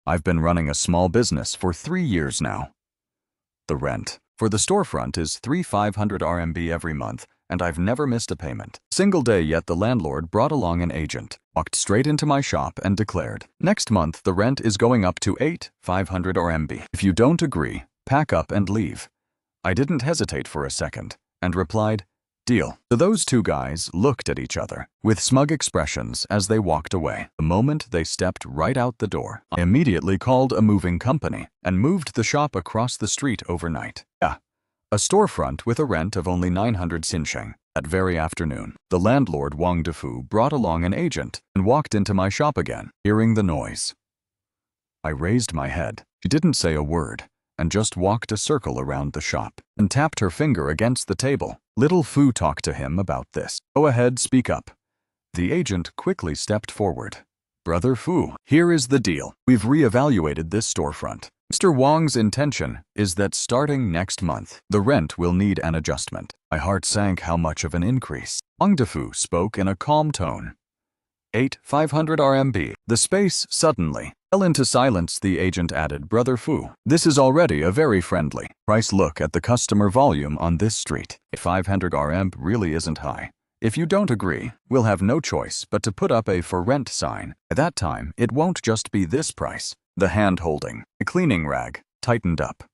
I've been running a small business for 3 years now. The rent for the storefront is 3,500 RMB every month, and I've never missed a payment. Single day yet the landlord brought along an agent, walked straight into my shop and declared, next month the rent is going up to 8,500 RMB. If you don't agree, pack up and leave. I didn't hesitate for a second and replied, deal. So those two guys looked at each other with smug expressions as they walked away. The moment they stepped right out the door, I immediately called a moving company and moved the shop across the street overnight. A storefront with a rent of only 900 xinsheng. That very afternoon, the landlord Wang Defu brought along an agent and walked into my shop again, hearing the noise. I raised my head. She didn't say a word and just walked a circle around the shop and tapped her finger against the table. Little Fu talked to him about this. Go ahead, speak up. The agent quickly stepped forward. Brother Fu, here is the deal. We've reevaluated this storefront. Mr. Wang's intention is that starting next month, the rent will need an adjustment. My heart sank how much of an increase. Wang Defu spoke in a calm tone. 8,500 RMB. The space suddenly fell into silence. The agent added, Brother Fu, this is already a very friendly price. Look at the customer volume on this street. 500 RMB really isn't high. If you don't agree, we'll have no choice but to put up a for rent sign. At that time, it won't just be this price. The hand-holding, the cleaning rag, tightened up.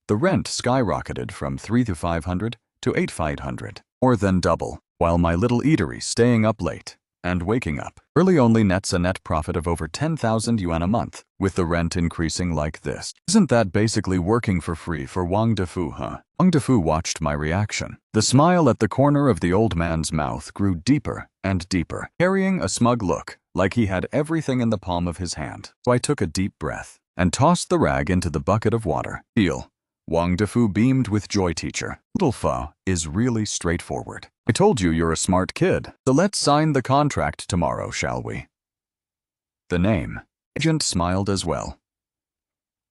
The rent skyrocketed from 3,500 to 8,500, more than double, while my little eatery staying up late and waking up early only nets a net profit of over 10,000 yuan a month, with the rent increasing like this. Isn't that basically working for free for Wang Defu, huh? Wang Defu watched my reaction. The smile at the corner of the old man's mouth grew deeper and deeper, carrying a smug look, like he had everything in the palm of his hand. So I took a deep breath and tossed the rag into the bucket of water. Deal. Wang Defu beamed with joy. Teacher, Little Fu is really straightforward. I told you you're a smart kid, so let's sign the contract tomorrow, shall we? The name. Agent smiled as well.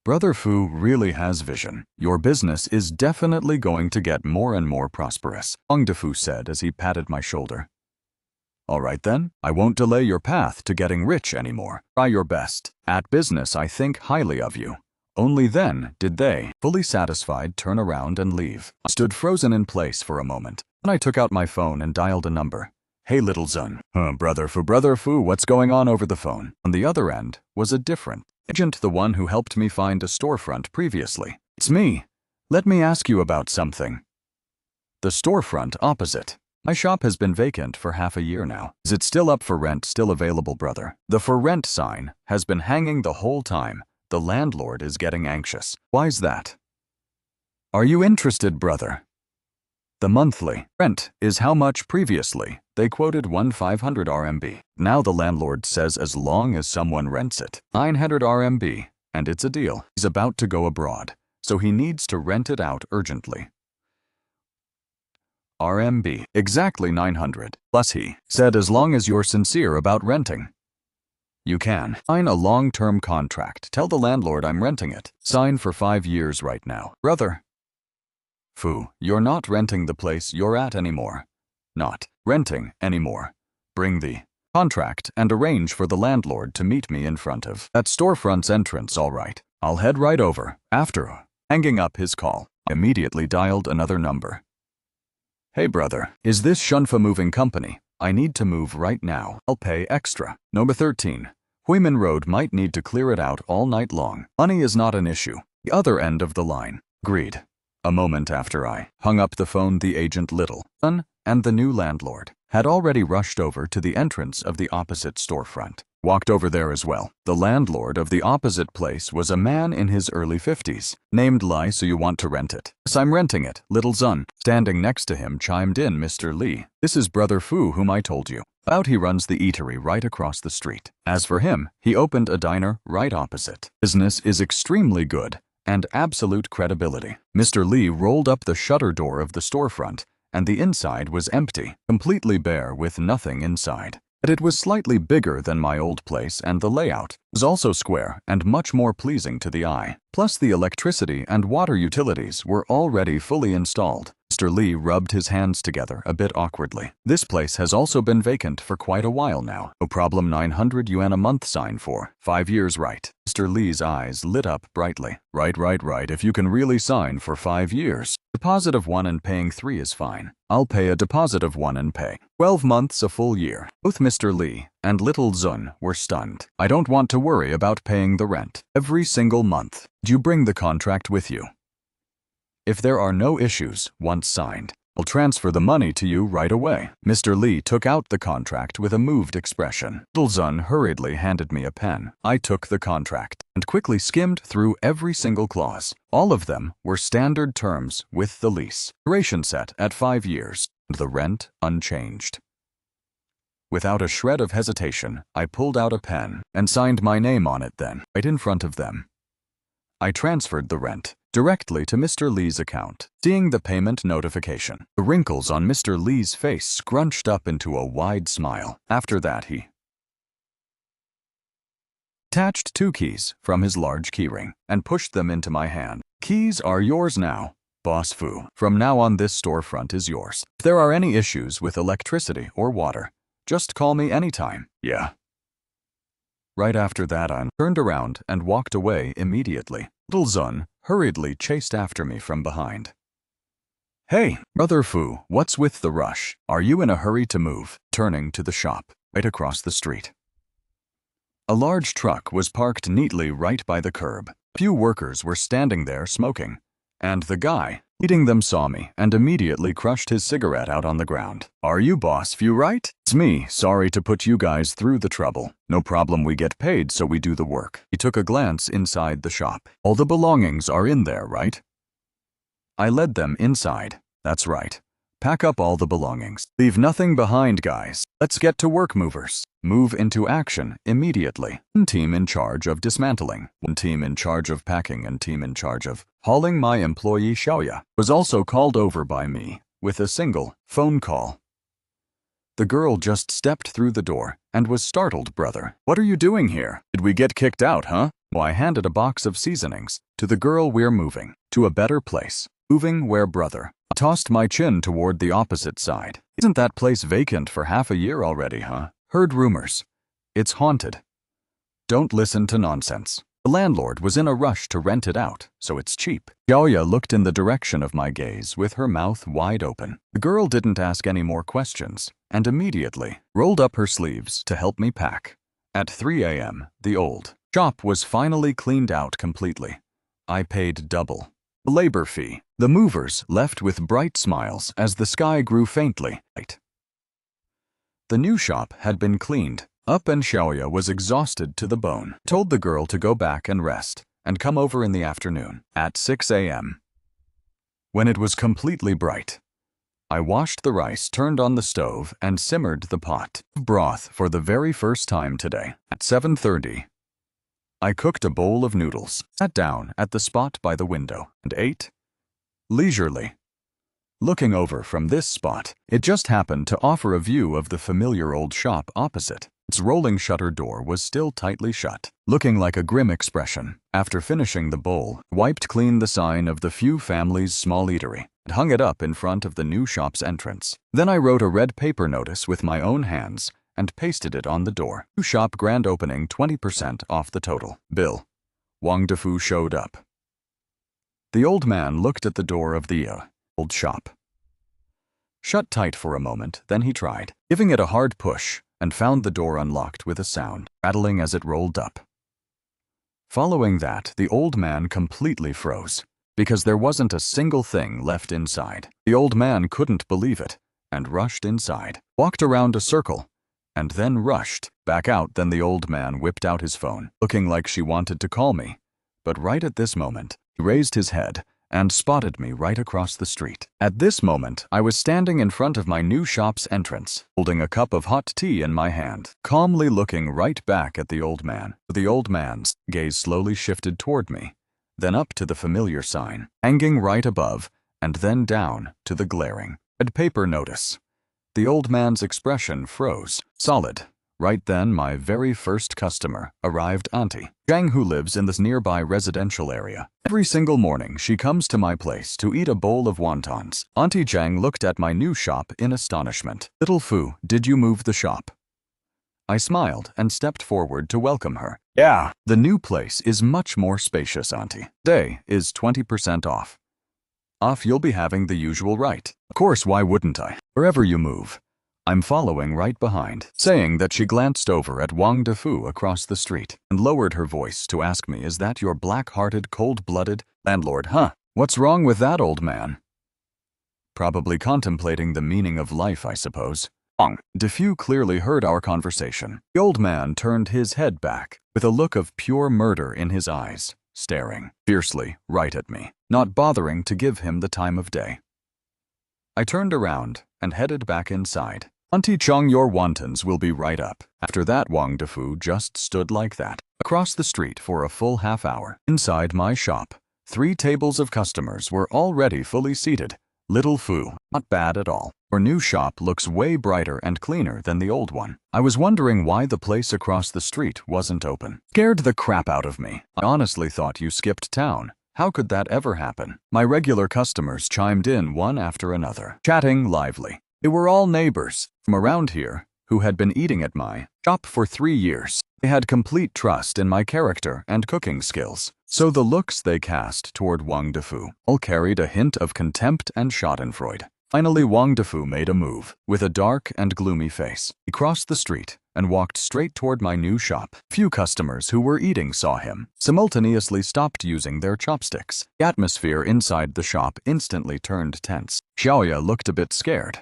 Brother Fu really has vision. Your business is definitely going to get more and more prosperous, Wang Defu said as he patted my shoulder. All right then, I won't delay your path to getting rich anymore. Try your best. At business, I think highly of you. Only then did they, fully satisfied, turn around and leave. I stood frozen in place for a moment. Then I took out my phone and dialed a number. Hey, little Zun. Brother Fu, what's going on over the phone? On the other end was a different agent, the one who helped me find a storefront previously. It's me. Let me ask you about something. The storefront opposite. My shop has been vacant for half a year now. Is it still up for rent? Still available, brother? The for rent sign has been hanging the whole time. The landlord is getting anxious. Why's that? Are you interested, brother? The monthly rent is how much previously? They quoted 1,500 RMB. Now the landlord says as long as someone rents it, 900 RMB, and it's a deal. He's about to go abroad, so he needs to rent it out urgently. RMB, exactly 900. Plus he said as long as you're sincere about renting, you can sign a long-term contract. Tell the landlord I'm renting it. Sign for 5 years right now. Brother Fu, you're not renting the place you're at anymore. Not renting anymore. Bring the contract and arrange for the landlord to meet me in front of that storefront's entrance. All right. I'll head right over. After hanging up his call, I immediately dialed another number. Hey brother, is this Shunfa Moving Company? I need to move right now. I'll pay extra. Number 13. Huimin Road. Might need to clear it out all night long. Money is not an issue. The other end of the line. Agreed. A moment after I hung up the phone, the agent Little Son and the new landlord had already rushed over to the entrance of the opposite storefront. Walked over there as well. The landlord of the opposite place was a man in his early 50s, named Lai. So you want to rent it? Yes, I'm renting it. Little Zun, standing next to him, chimed in. Mr. Li, this is Brother Fu whom I told you about. He runs the eatery right across the street. As for him, he opened a diner right opposite. Business is extremely good and absolute credibility. Mr. Li rolled up the shutter door of the storefront, and the inside was empty, completely bare with nothing inside. But it was slightly bigger than my old place, and the layout was also square and much more pleasing to the eye. Plus, the electricity and water utilities were already fully installed. Mr. Lee rubbed his hands together a bit awkwardly. This place has also been vacant for quite a while now. No problem. 900 yuan a month sign for 5 years, right? Mr. Lee's eyes lit up brightly. Right. If you can really sign for 5 years. Deposit of 1 and paying 3 is fine. I'll pay a deposit of 1 and pay 12 months a full year. Both Mr. Lee and little Zun were stunned. I don't want to worry about paying the rent every single month. Do you bring the contract with you? If there are no issues once signed, I'll transfer the money to you right away. Mr. Lee took out the contract with a moved expression. Little Zun hurriedly handed me a pen. I took the contract and quickly skimmed through every single clause. All of them were standard terms with the lease. Duration set at 5 years, and the rent unchanged. Without a shred of hesitation, I pulled out a pen and signed my name on it then, right in front of them. I transferred the rent directly to Mr. Lee's account. Seeing the payment notification, the wrinkles on Mr. Lee's face scrunched up into a wide smile. After that, he attached 2 keys from his large keyring and pushed them into my hand. Keys are yours now, Boss Fu. From now on, this storefront is yours. If there are any issues with electricity or water, just call me anytime. Yeah. Right after that, I turned around and walked away immediately. Little Zun hurriedly chased after me from behind. Hey, Brother Fu, what's with the rush? Are you in a hurry to move? Turning to the shop, right across the street. A large truck was parked neatly right by the curb. A few workers were standing there smoking, and the guy leading them saw me and immediately crushed his cigarette out on the ground. Are you Boss Fu, right? It's me. Sorry to put you guys through the trouble. No problem, we get paid so we do the work. He took a glance inside the shop. All the belongings are in there, right? I led them inside. That's right. Pack up all the belongings. Leave nothing behind, guys. Let's get to work, movers. Move into action immediately. One team in charge of dismantling, one team in charge of packing, and team in charge of hauling. My employee Xiaoya was also called over by me with a single phone call. The girl just stepped through the door and was startled. Brother, what are you doing here? Did we get kicked out, huh? Well, I handed a box of seasonings to the girl. We're moving to a better place. Moving where, brother? I tossed my chin toward the opposite side. Isn't that place vacant for half a year already, huh? Heard rumors. It's haunted. Don't listen to nonsense. The landlord was in a rush to rent it out, so it's cheap. Xiaoya looked in the direction of my gaze with her mouth wide open. The girl didn't ask any more questions and immediately rolled up her sleeves to help me pack. At 3 a.m., the old shop was finally cleaned out completely. I paid double the labor fee. The movers left with bright smiles as the sky grew faintly light. The new shop had been cleaned up and Xiaoya was exhausted to the bone. Told the girl to go back and rest and come over in the afternoon at 6 a.m. When it was completely bright, I washed the rice, turned on the stove, and simmered the pot of broth for the very first time today. At 7:30, I cooked a bowl of noodles, sat down at the spot by the window, and ate leisurely. Looking over from this spot, it just happened to offer a view of the familiar old shop opposite. Its rolling shutter door was still tightly shut, looking like a grim expression. After finishing the bowl, wiped clean the sign of the Few Families Small Eatery and hung it up in front of the new shop's entrance. Then I wrote a red paper notice with my own hands and pasted it on the door. New shop grand opening, 20% off the total bill. Wang Defu showed up. The old man looked at the door of the old shop. Shut tight for a moment, then he tried, giving it a hard push, and found the door unlocked with a sound, rattling as it rolled up. Following that, the old man completely froze, because there wasn't a single thing left inside. The old man couldn't believe it, and rushed inside, walked around a circle, and then rushed back out. Then the old man whipped out his phone, looking like she wanted to call me. But right at this moment, he raised his head and spotted me right across the street. At this moment, I was standing in front of my new shop's entrance, holding a cup of hot tea in my hand, calmly looking right back at the old man. The old man's gaze slowly shifted toward me, then up to the familiar sign, hanging right above, and then down to the glaring red paper notice. The old man's expression froze, solid, Right then, my very first customer arrived, Auntie Zhang, who lives in this nearby residential area. Every single morning, she comes to my place to eat a bowl of wontons. Auntie Zhang looked at my new shop in astonishment. Little Fu, did you move the shop? I smiled and stepped forward to welcome her. Yeah, the new place is much more spacious, Auntie. Today is 20% off. You'll be having the usual right. Of course, why wouldn't I? Wherever you move. I'm following right behind. Saying that, she glanced over at Wang Defu across the street and lowered her voice to ask me, is that your black-hearted, cold-blooded landlord, huh? What's wrong with that, old man? Probably contemplating the meaning of life, I suppose. Wang Defu clearly heard our conversation. The old man turned his head back with a look of pure murder in his eyes, staring fiercely right at me, not bothering to give him the time of day. I turned around and headed back inside. Auntie Chong, your wontons will be right up. After that, Wang Defu just stood like that across the street for a full half hour. Inside my shop, 3 tables of customers were already fully seated. Little Fu, not bad at all. Your new shop looks way brighter and cleaner than the old one. I was wondering why the place across the street wasn't open. Scared the crap out of me. I honestly thought you skipped town. How could that ever happen? My regular customers chimed in one after another, chatting lively. They were all neighbors from around here who had been eating at my shop for 3 years. They had complete trust in my character and cooking skills, so the looks they cast toward Wang Defu all carried a hint of contempt and schadenfreude. Finally, Wang Defu made a move. With a dark and gloomy face, he crossed the street and walked straight toward my new shop. Few customers who were eating saw him, simultaneously stopped using their chopsticks. The atmosphere inside the shop instantly turned tense. Xiaoya looked a bit scared.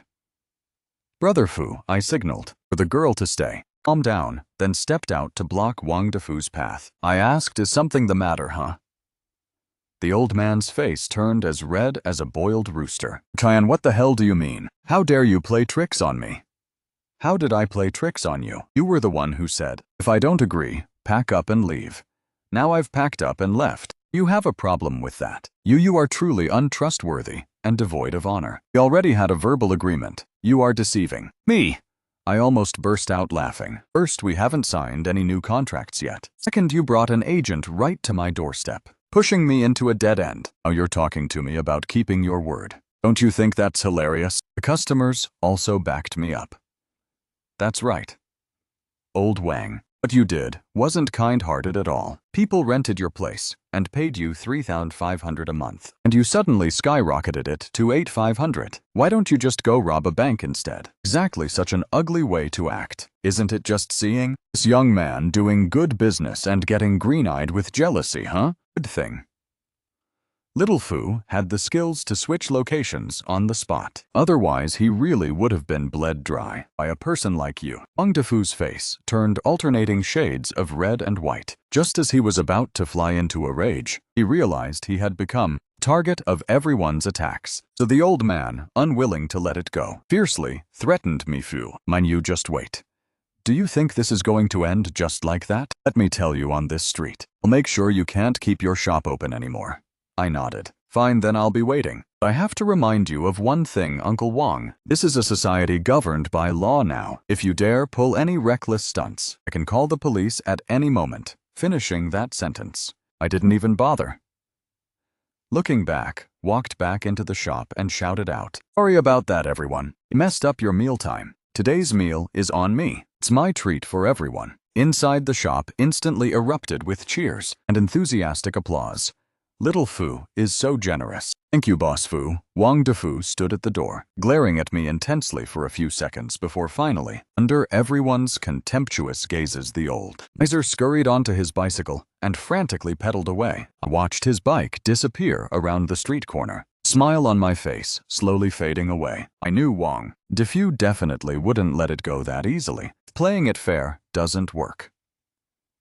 Brother Fu, I signaled for the girl to stay. Calm down, then stepped out to block Wang Defu's path. I asked, is something the matter, huh? The old man's face turned as red as a boiled rooster. Tian, what the hell do you mean? How dare you play tricks on me? How did I play tricks on you? You were the one who said, if I don't agree, pack up and leave. Now I've packed up and left. You have a problem with that. You are truly untrustworthy and devoid of honor. We already had a verbal agreement. You are deceiving me. I almost burst out laughing. First, we haven't signed any new contracts yet. Second, you brought an agent right to my doorstep, pushing me into a dead end. Now you're talking to me about keeping your word. Don't you think that's hilarious? The customers also backed me up. That's right. Old Wang, what you did wasn't kind-hearted at all. People rented your place and paid you $3,500 a month, and you suddenly skyrocketed it to $8,500. Why don't you just go rob a bank instead? Exactly such an ugly way to act. Isn't it just seeing this young man doing good business and getting green-eyed with jealousy, huh? Good thing. Little Fu had the skills to switch locations on the spot. Otherwise, he really would have been bled dry by a person like you. Wang Defu's face turned alternating shades of red and white. Just as he was about to fly into a rage, he realized he had become target of everyone's attacks. So the old man, unwilling to let it go, fiercely threatened me. Fu, mind you, just wait. Do you think this is going to end just like that? Let me tell you, on this street, I'll make sure you can't keep your shop open anymore. I nodded. Fine, then I'll be waiting. I have to remind you of one thing, Uncle Wang. This is a society governed by law now. If you dare pull any reckless stunts, I can call the police at any moment. Finishing that sentence, I didn't even bother. Looking back, walked back into the shop and shouted out, sorry about that, everyone. You messed up your mealtime. Today's meal is on me. It's my treat for everyone. Inside the shop instantly erupted with cheers and enthusiastic applause. Little Fu is so generous. Thank you, Boss Fu. Wang Defu stood at the door, glaring at me intensely for a few seconds before finally, under everyone's contemptuous gazes, the old miser scurried onto his bicycle and frantically pedaled away. I watched his bike disappear around the street corner, smile on my face slowly fading away. I knew Wang Defu definitely wouldn't let it go that easily. Playing it fair doesn't work.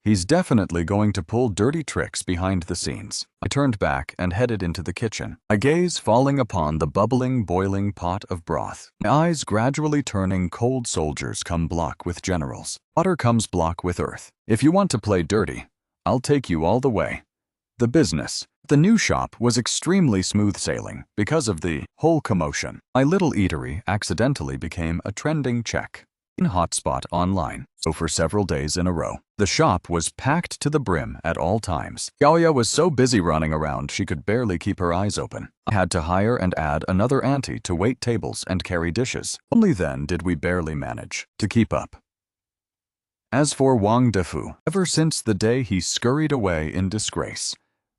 He's definitely going to pull dirty tricks behind the scenes. I turned back and headed into the kitchen, my gaze falling upon the bubbling, boiling pot of broth. My eyes gradually turning cold soldiers come block with generals. Water comes block with earth. If you want to play dirty, I'll take you all the way. The business. The new shop was extremely smooth sailing because of the whole commotion. My little eatery accidentally became a trending check. hotspot online, so for several days in a row. The shop was packed to the brim at all times. Xiaoya was so busy running around she could barely keep her eyes open. I had to hire and add another auntie to wait tables and carry dishes. Only then did we barely manage to keep up. As for Wang Defu, ever since the day he scurried away in disgrace,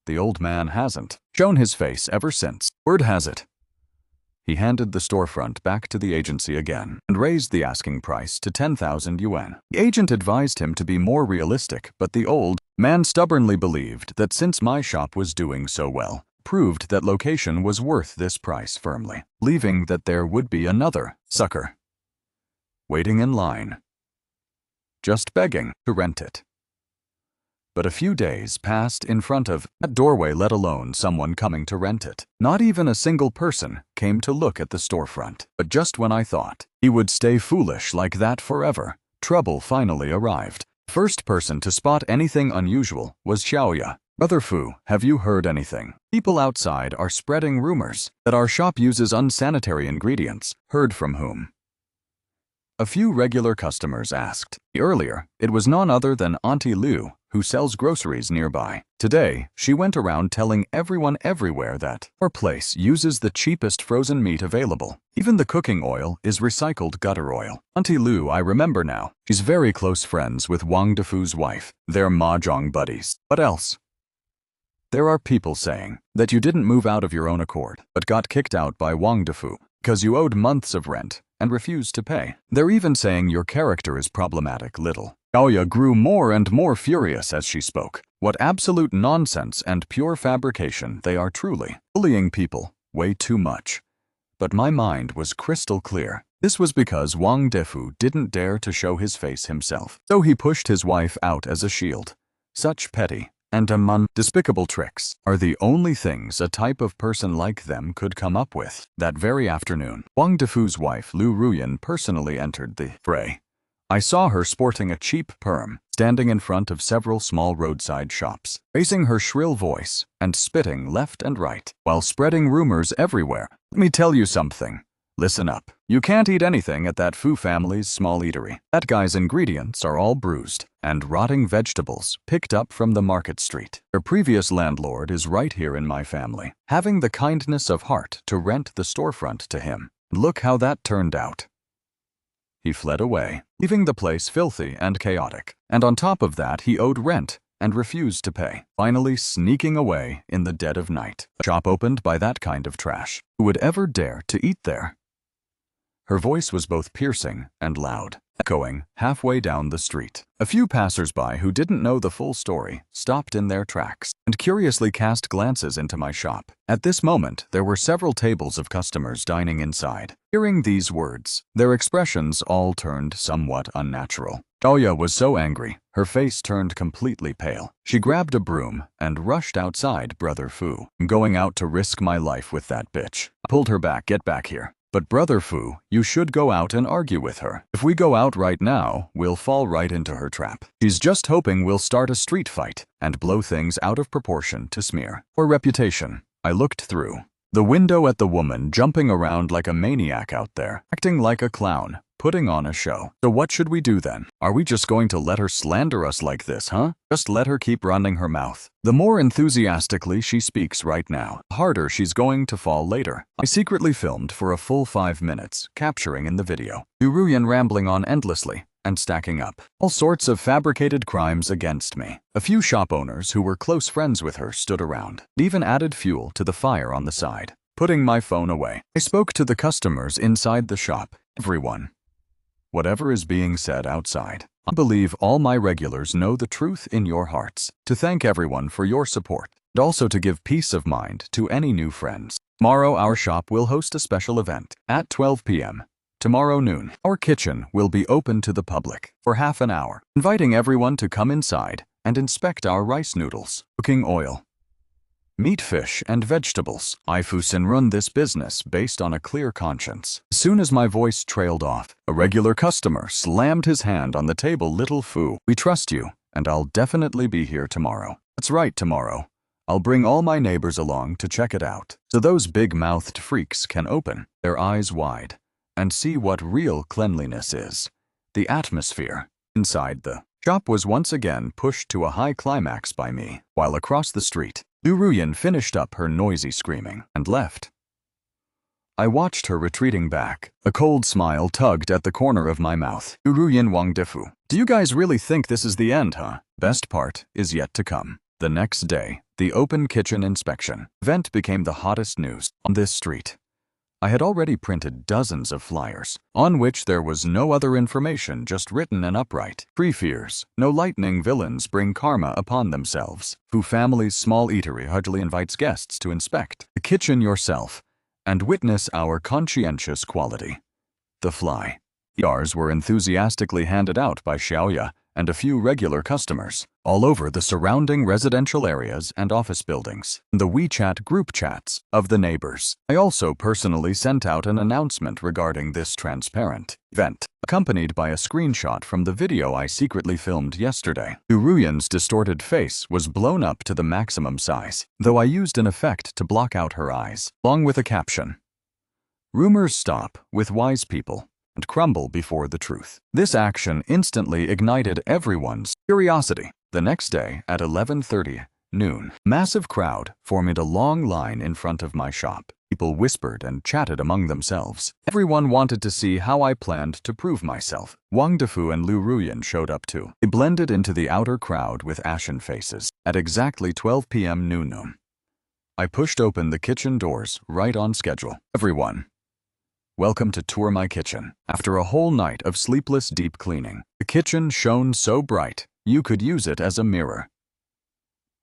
the old man hasn't shown his face ever since. Word has it, he handed the storefront back to the agency again and raised the asking price to 10,000 yuan. The agent advised him to be more realistic, but the old man stubbornly believed that since my shop was doing so well, proved that location was worth this price firmly, believing that there would be another sucker waiting in line, just begging to rent it. But a few days passed in front of that doorway, let alone someone coming to rent it. Not even a single person came to look at the storefront. But just when I thought he would stay foolish like that forever, trouble finally arrived. First person to spot anything unusual was Xiaoya. Brother Fu, have you heard anything? People outside are spreading rumors that our shop uses unsanitary ingredients. Heard from whom? A few regular customers asked. Earlier, it was none other than Auntie Liu, who sells groceries nearby. Today, she went around telling everyone everywhere that our place uses the cheapest frozen meat available. Even the cooking oil is recycled gutter oil. Auntie Liu, I remember now. She's very close friends with Wang Defu's wife. They're mahjong buddies. What else? There are people saying that you didn't move out of your own accord, but got kicked out by Wang Defu because you owed months of rent and refused to pay. They're even saying your character is problematic. Little Xiaoya grew more and more furious as she spoke. What absolute nonsense and pure fabrication they are truly. Bullying people way too much. But my mind was crystal clear. This was because Wang Defu didn't dare to show his face himself, so he pushed his wife out as a shield. Such petty and despicable tricks are the only things a type of person like them could come up with. That very afternoon, Wang Defu's wife Lu Ruyan personally entered the fray. I saw her sporting a cheap perm, standing in front of several small roadside shops, raising her shrill voice and spitting left and right, while spreading rumors everywhere. Let me tell you something. Listen up. You can't eat anything at that Fu family's small eatery. That guy's ingredients are all bruised and rotting vegetables picked up from the market street. Their previous landlord is right here in my family, having the kindness of heart to rent the storefront to him. Look how that turned out. He fled away, leaving the place filthy and chaotic. And on top of that, he owed rent and refused to pay, finally sneaking away in the dead of night. A shop opened by that kind of trash. Who would ever dare to eat there? Her voice was both piercing and loud, echoing halfway down the street. A few passers-by who didn't know the full story stopped in their tracks and curiously cast glances into my shop. At this moment, there were several tables of customers dining inside. Hearing these words, their expressions all turned somewhat unnatural. Xiaoya was so angry, her face turned completely pale. She grabbed a broom and rushed outside Brother Fu. I'm going out to risk my life with that bitch. I pulled her back. Get back here. But Brother Fu, you should go out and argue with her. If we go out right now, we'll fall right into her trap. She's just hoping we'll start a street fight and blow things out of proportion to smear her reputation. I looked through the window at the woman jumping around like a maniac out there, acting like a clown, putting on a show. So what should we do then? Are we just going to let her slander us like this, huh? Just let her keep running her mouth. The more enthusiastically she speaks right now, the harder she's going to fall later. I secretly filmed for a full 5 minutes, capturing in the video Yuruyan rambling on endlessly and stacking up all sorts of fabricated crimes against me. A few shop owners who were close friends with her stood around, and even added fuel to the fire on the side. Putting my phone away, I spoke to the customers inside the shop. Everyone. Whatever is being said outside, I believe all my regulars know the truth in your hearts. To thank everyone for your support, and also to give peace of mind to any new friends. Tomorrow our shop will host a special event at 12 p.m. Tomorrow noon, our kitchen will be open to the public for half an hour, inviting everyone to come inside and inspect our rice noodles, cooking oil, meat, fish, and vegetables. I Fusin run this business based on a clear conscience. As soon as my voice trailed off, a regular customer slammed his hand on the table. Little Fu, we trust you, and I'll definitely be here tomorrow. That's right, tomorrow. I'll bring all my neighbors along to check it out, so those big-mouthed freaks can open their eyes wide and see what real cleanliness is. the atmosphere inside the shop was once again pushed to a high climax by me, while across the street, Liu Ruyan finished up her noisy screaming and left. I watched her retreating back. A cold smile tugged at the corner of my mouth. Liu Ruyan Wang Defu. Do you guys really think this is the end, huh? Best part is yet to come. The next day, the open kitchen inspection event became the hottest news on this street. I had already printed dozens of flyers, on which there was no other information, just written and upright. Free fears. No lightning villains bring karma upon themselves. Fu Family's small eatery hardly invites guests to inspect the kitchen yourself and witness our conscientious quality. The flyers were enthusiastically handed out by Xiaoya and a few regular customers all over the surrounding residential areas and office buildings, the WeChat group chats of the neighbors. I also personally sent out an announcement regarding this transparent event, accompanied by a screenshot from the video I secretly filmed yesterday. Liu Ruyan's distorted face was blown up to the maximum size, though I used an effect to block out her eyes, along with a caption. Rumors stop with wise people and crumble before the truth. This action instantly ignited everyone's curiosity. The next day at 11:30 noon, massive crowd formed a long line in front of my shop. People whispered and chatted among themselves. Everyone wanted to see how I planned to prove myself. Wang Defu and Liu Ruyan showed up too. They blended into the outer crowd with ashen faces. At exactly 12 p.m. noon, I pushed open the kitchen doors right on schedule. Everyone, welcome to Tour My Kitchen. After a whole night of sleepless deep cleaning, the kitchen shone so bright you could use it as a mirror.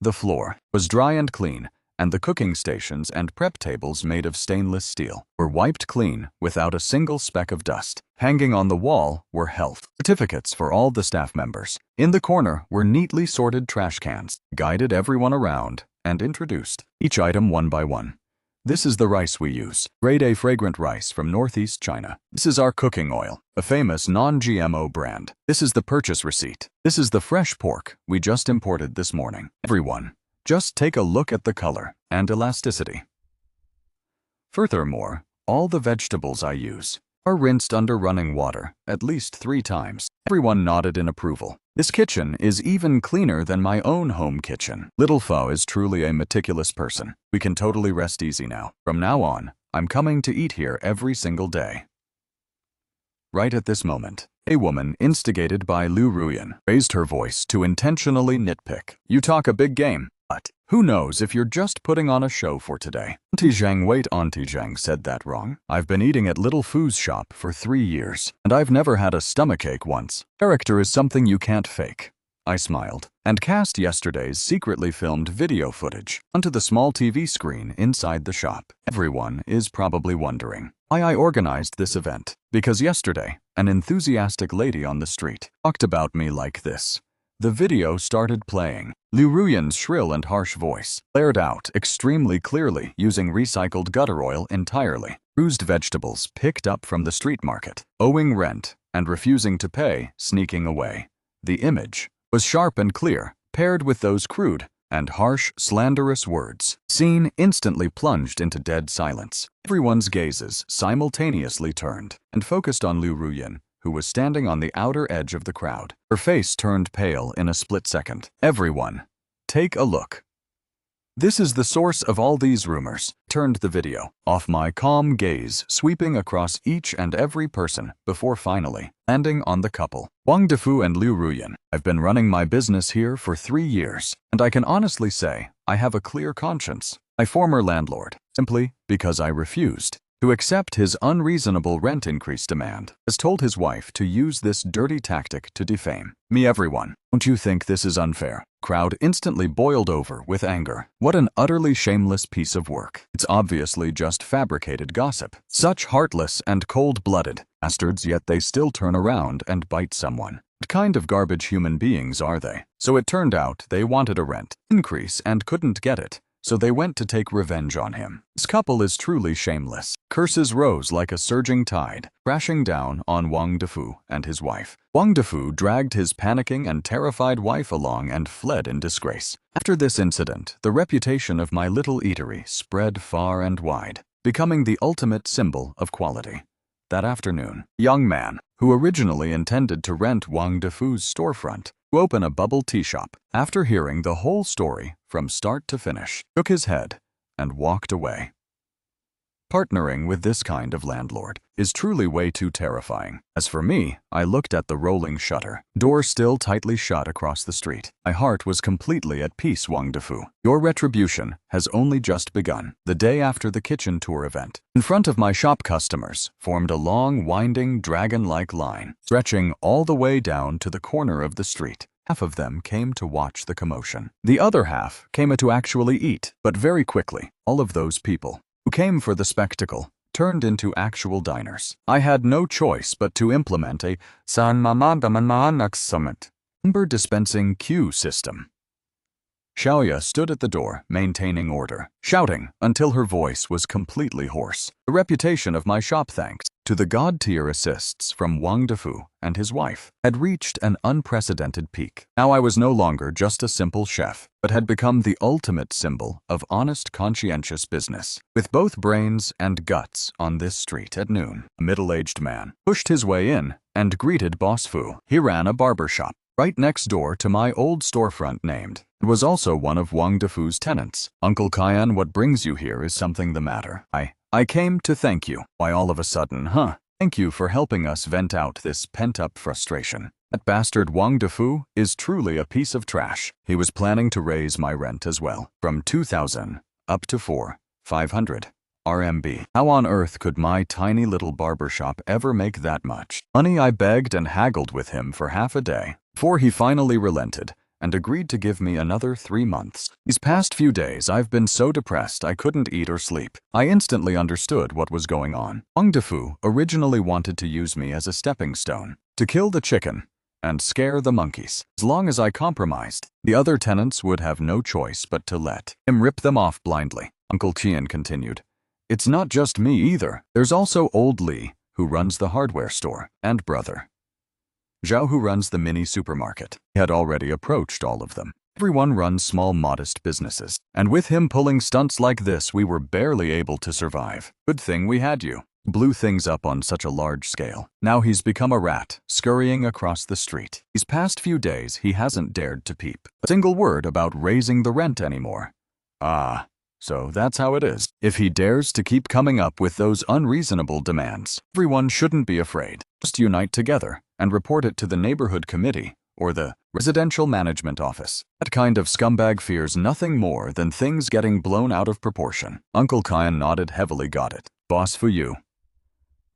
The floor was dry and clean, and the cooking stations and prep tables made of stainless steel were wiped clean without a single speck of dust. Hanging on the wall were health certificates for all the staff members. In the corner were neatly sorted trash cans, guided everyone around, and introduced each item one by one. This is the rice we use, grade A fragrant rice from Northeast China. This is our cooking oil, a famous non-GMO brand. This is the purchase receipt. This is the fresh pork we just imported this morning. Everyone, just take a look at the color and elasticity. Furthermore, all the vegetables I use are rinsed under running water at least 3 times. Everyone nodded in approval. This kitchen is even cleaner than my own home kitchen. Little Pho is truly a meticulous person. We can totally rest easy now. From now on, I'm coming to eat here every single day. Right at this moment, a woman, instigated by Liu Ruyan, raised her voice to intentionally nitpick. You talk a big game, but who knows if you're just putting on a show for today? Auntie Zhang, wait, Auntie Zhang said that wrong. I've been eating at Little Phu's shop for 3 years, and I've never had a stomachache once. Character is something you can't fake. I smiled and cast yesterday's secretly filmed video footage onto the small TV screen inside the shop. Everyone is probably wondering why I organized this event, because yesterday, an enthusiastic lady on the street talked about me like this. The video started playing. Liu Ruyan's shrill and harsh voice blared out extremely clearly using recycled gutter oil entirely. Bruised vegetables picked up from the street market, owing rent and refusing to pay, sneaking away. The image was sharp and clear, paired with those crude and harsh, slanderous words. Scene instantly plunged into dead silence. Everyone's gazes simultaneously turned and focused on Liu Ruyan, who was standing on the outer edge of the crowd. Her face turned pale in a split second. Everyone, take a look. This is the source of all these rumors. Turned the video off, my calm gaze sweeping across each and every person before finally landing on the couple. Wang Defu and Liu Ruyan. I've been running my business here for 3 years, and I can honestly say I have a clear conscience. My former landlord, simply because I refused to accept his unreasonable rent increase demand, has told his wife to use this dirty tactic to defame me. Everyone, don't you think this is unfair? Crowd instantly boiled over with anger. What an utterly shameless piece of work. It's obviously just fabricated gossip. Such heartless and cold-blooded bastards, yet they still turn around and bite someone. What kind of garbage human beings are they? So it turned out they wanted a rent increase and couldn't get it, so they went to take revenge on him. This couple is truly shameless. Curses rose like a surging tide, crashing down on Wang Defu and his wife. Wang Defu dragged his panicking and terrified wife along and fled in disgrace. After this incident, the reputation of my little eatery spread far and wide, becoming the ultimate symbol of quality. That afternoon, a young man, who originally intended to rent Wang Defu's storefront to open a bubble tea shop, after hearing the whole story from start to finish, shook his head and walked away. Partnering with this kind of landlord is truly way too terrifying. As for me, I looked at the rolling shutter, door still tightly shut across the street. My heart was completely at peace, Wang Defu. Your retribution has only just begun. The day after the kitchen tour event, in front of my shop, customers formed a long, winding, dragon-like line, stretching all the way down to the corner of the street. Half of them came to watch the commotion. The other half came to actually eat, but very quickly, all of those people who came for the spectacle turned into actual diners. I had no choice but to implement a number dispensing queue system. Xiaoya stood at the door, maintaining order, shouting until her voice was completely hoarse. The reputation of my shop, thanks to the god-tier assists from Wang Defu and his wife, had reached an unprecedented peak. Now I was no longer just a simple chef, but had become the ultimate symbol of honest, conscientious business. With both brains and guts on this street at noon, a middle-aged man pushed his way in and greeted Boss Fu. He ran a barber shop right next door to my old storefront named. It was also one of Wang Defu's tenants. Uncle Kyan, what brings you here? Is something the matter? I came to thank you. Why all of a sudden, huh? Thank you for helping us vent out this pent-up frustration. That bastard Wang Defu is truly a piece of trash. He was planning to raise my rent as well, from 2,000 up to 500 RMB. How on earth could my tiny little barbershop ever make that much money? I begged and haggled with him for half a day before he finally relented and agreed to give me another 3 months. These past few days, I've been so depressed I couldn't eat or sleep. I instantly understood what was going on. Wang Defu originally wanted to use me as a stepping stone to kill the chicken and scare the monkeys. As long as I compromised, the other tenants would have no choice but to let him rip them off blindly. Uncle Qian continued, "It's not just me either. There's also old Li, who runs the hardware store, and brother Zhao, who runs the mini supermarket." He had already approached all of them. Everyone runs small, modest businesses, and with him pulling stunts like this, we were barely able to survive. Good thing we had you. Blew things up on such a large scale. Now he's become a rat, scurrying across the street. These past few days, he hasn't dared to peep a single word about raising the rent anymore. Ah, so that's how it is. If he dares to keep coming up with those unreasonable demands, everyone shouldn't be afraid. Just unite together and report it to the neighborhood committee or the residential management office. That kind of scumbag fears nothing more than things getting blown out of proportion. Uncle Kyan nodded heavily. Got it. Boss Fu, you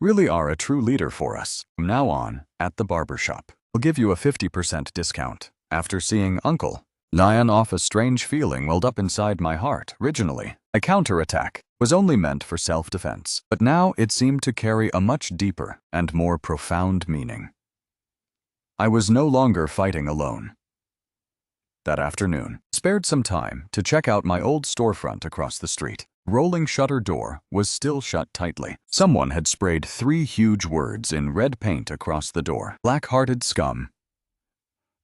really are a true leader for us. From now on, at the barbershop, I'll give you a 50% discount. After seeing Uncle Lion off, a strange feeling welled up inside my heart. Originally, a counterattack was only meant for self-defense, but now it seemed to carry a much deeper and more profound meaning. I was no longer fighting alone. That afternoon, spared some time to check out my old storefront across the street. Rolling shutter door was still shut tightly. Someone had sprayed 3 huge words in red paint across the door. Black-hearted scum.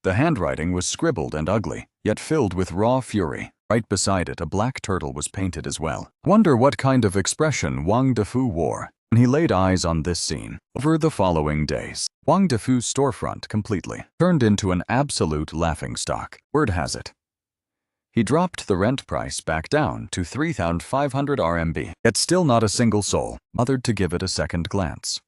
The handwriting was scribbled and ugly, yet filled with raw fury. Right beside it, a black turtle was painted as well. Wonder what kind of expression Wang Defu wore when he laid eyes on this scene. Over the following days, Wang Defu's storefront completely turned into an absolute laughingstock. Word has it, he dropped the rent price back down to 3,500 RMB, yet still not a single soul bothered to give it a second glance.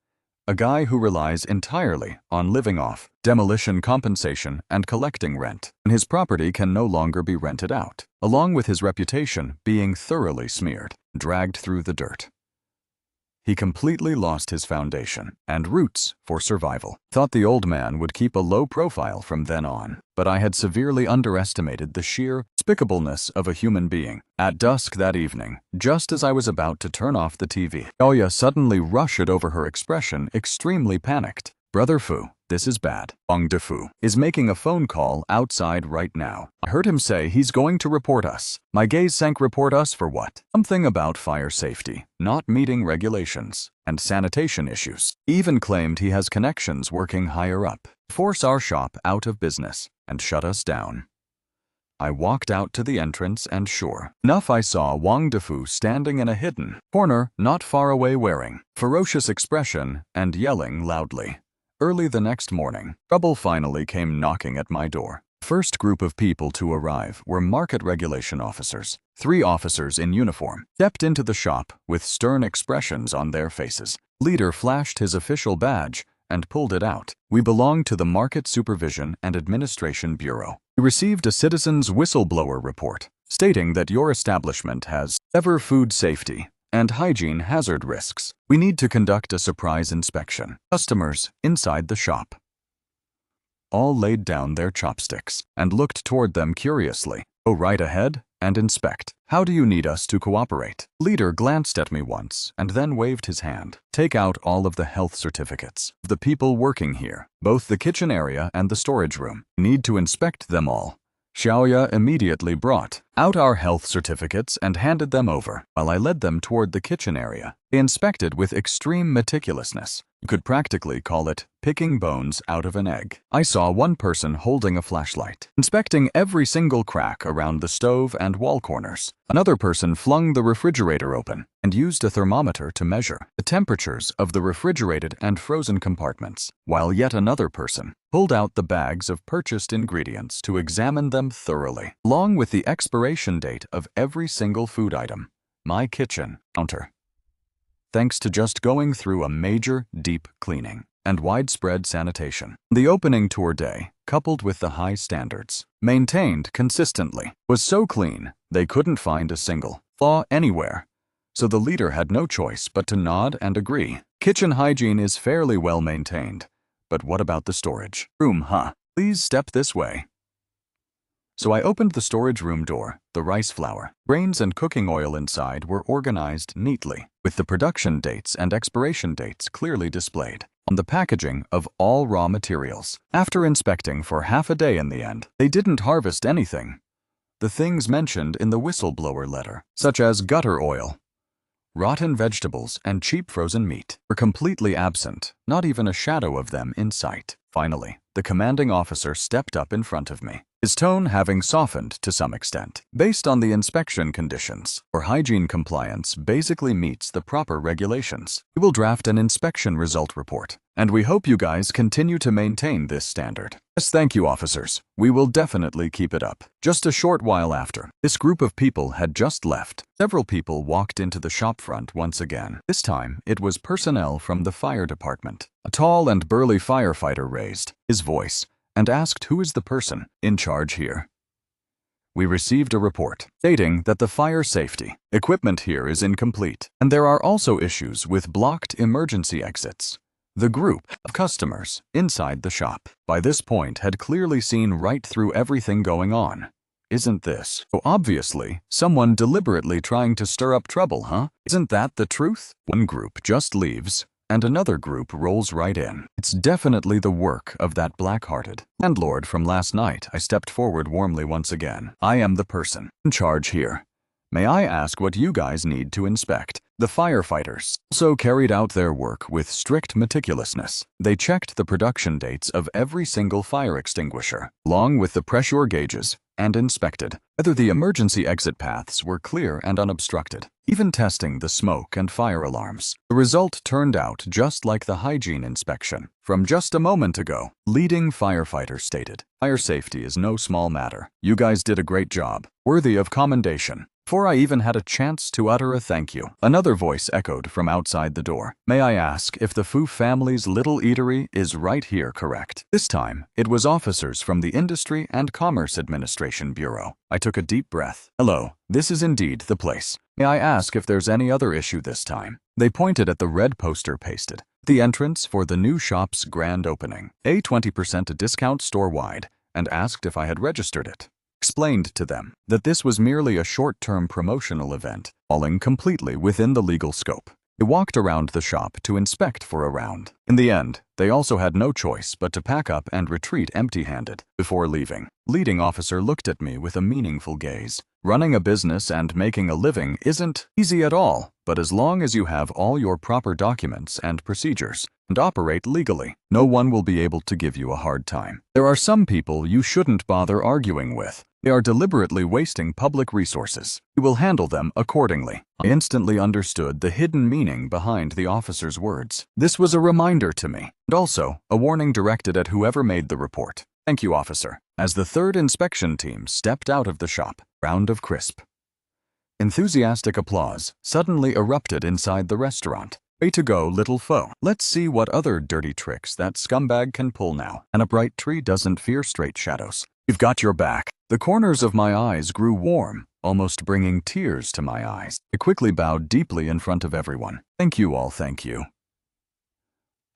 A guy who relies entirely on living off demolition compensation and collecting rent, and his property can no longer be rented out, along with his reputation being thoroughly smeared, dragged through the dirt. He completely lost his foundation and roots for survival. Thought the old man would keep a low profile from then on, but I had severely underestimated the sheer despicableness of a human being. At dusk that evening, just as I was about to turn off the TV, Xiaoya suddenly rushed over, her expression extremely panicked. Brother Fu, this is bad. Wang Defu is making a phone call outside right now. I heard him say he's going to report us. My gaze sank. Report us for what? Something about fire safety, not meeting regulations, and sanitation issues. He even claimed he has connections working higher up. Force our shop out of business and shut us down. I walked out to the entrance and sure enough I saw Wang Defu standing in a hidden corner not far away wearing ferocious expression and yelling loudly. Early the next morning, trouble finally came knocking at my door. First group of people to arrive were market regulation officers. 3 officers in uniform stepped into the shop with stern expressions on their faces. Leader flashed his official badge and pulled it out. We belong to the Market Supervision and Administration Bureau. We received a citizen's whistleblower report stating that your establishment has severe food safety and hygiene hazard risks. We need to conduct a surprise inspection. Customers inside the shop all laid down their chopsticks and looked toward them curiously. Go right ahead and inspect. How do you need us to cooperate? Leader glanced at me once and then waved his hand. Take out all of the health certificates of the people working here, both the kitchen area and the storage room. Need to inspect them all. Xiaoya immediately brought out our health certificates and handed them over, while I led them toward the kitchen area. They inspected with extreme meticulousness. You could practically call it picking bones out of an egg. I saw one person holding a flashlight, inspecting every single crack around the stove and wall corners. Another person flung the refrigerator open and used a thermometer to measure the temperatures of the refrigerated and frozen compartments, while yet another person pulled out the bags of purchased ingredients to examine them thoroughly, along with the expiration date of every single food item. My kitchen counter, thanks to just going through a major deep cleaning and widespread sanitation. The opening tour day, coupled with the high standards maintained consistently, was so clean they couldn't find a single flaw anywhere. So the leader had no choice but to nod and agree. Kitchen hygiene is fairly well maintained. But what about the storage room, huh? Please step this way. So I opened the storage room door. The rice flour, grains, and cooking oil inside were organized neatly, with the production dates and expiration dates clearly displayed on the packaging of all raw materials. After inspecting for half a day in the end, they didn't harvest anything. The things mentioned in the whistleblower letter, such as gutter oil, rotten vegetables, and cheap frozen meat, were completely absent, not even a shadow of them in sight. Finally, the commanding officer stepped up in front of me, his tone having softened to some extent. Based on the inspection conditions, our hygiene compliance basically meets the proper regulations. We will draft an inspection result report, and we hope you guys continue to maintain this standard. Yes, thank you, officers. We will definitely keep it up. Just a short while after this group of people had just left, several people walked into the shop front once again. This time, it was personnel from the fire department. A tall and burly firefighter raised his voice and asked who is the person in charge here. We received a report stating that the fire safety equipment here is incomplete, and there are also issues with blocked emergency exits. The group of customers inside the shop by this point had clearly seen right through everything going on. Isn't this so obviously someone deliberately trying to stir up trouble, huh? Isn't that the truth? One group just leaves, and another group rolls right in. It's definitely the work of that black-hearted landlord from last night. I stepped forward warmly once again. I am the person in charge here. May I ask what you guys need to inspect? The firefighters also carried out their work with strict meticulousness. They checked the production dates of every single fire extinguisher, along with the pressure gauges, and inspected whether the emergency exit paths were clear and unobstructed, even testing the smoke and fire alarms. The result turned out just like the hygiene inspection from just a moment ago. Leading firefighter stated, "Fire safety is no small matter. You guys did a great job, worthy of commendation." Before I even had a chance to utter a thank you, another voice echoed from outside the door. May I ask if the Fu family's little eatery is right here, correct? This time, it was officers from the Industry and Commerce Administration Bureau. I took a deep breath. Hello, this is indeed the place. May I ask if there's any other issue this time? They pointed at the red poster pasted at the entrance for the new shop's grand opening, a 20% discount store-wide, and asked if I had registered it. Explained to them that this was merely a short-term promotional event, falling completely within the legal scope. They walked around the shop to inspect for a round. In the end, they also had no choice but to pack up and retreat empty-handed. Before leaving, leading officer looked at me with a meaningful gaze. Running a business and making a living isn't easy at all, but as long as you have all your proper documents and procedures and operate legally, no one will be able to give you a hard time. There are some people you shouldn't bother arguing with. They are deliberately wasting public resources. We will handle them accordingly. I instantly understood the hidden meaning behind the officer's words. This was a reminder to me, and also a warning directed at whoever made the report. Thank you, officer. As the third inspection team stepped out of the shop, round of crisp. Enthusiastic applause suddenly erupted inside the restaurant. Way to go, little foe. Let's see what other dirty tricks that scumbag can pull now. And a bright tree doesn't fear straight shadows. We've got your back. The corners of my eyes grew warm, almost bringing tears to my eyes. I quickly bowed deeply in front of everyone. Thank you all, thank you.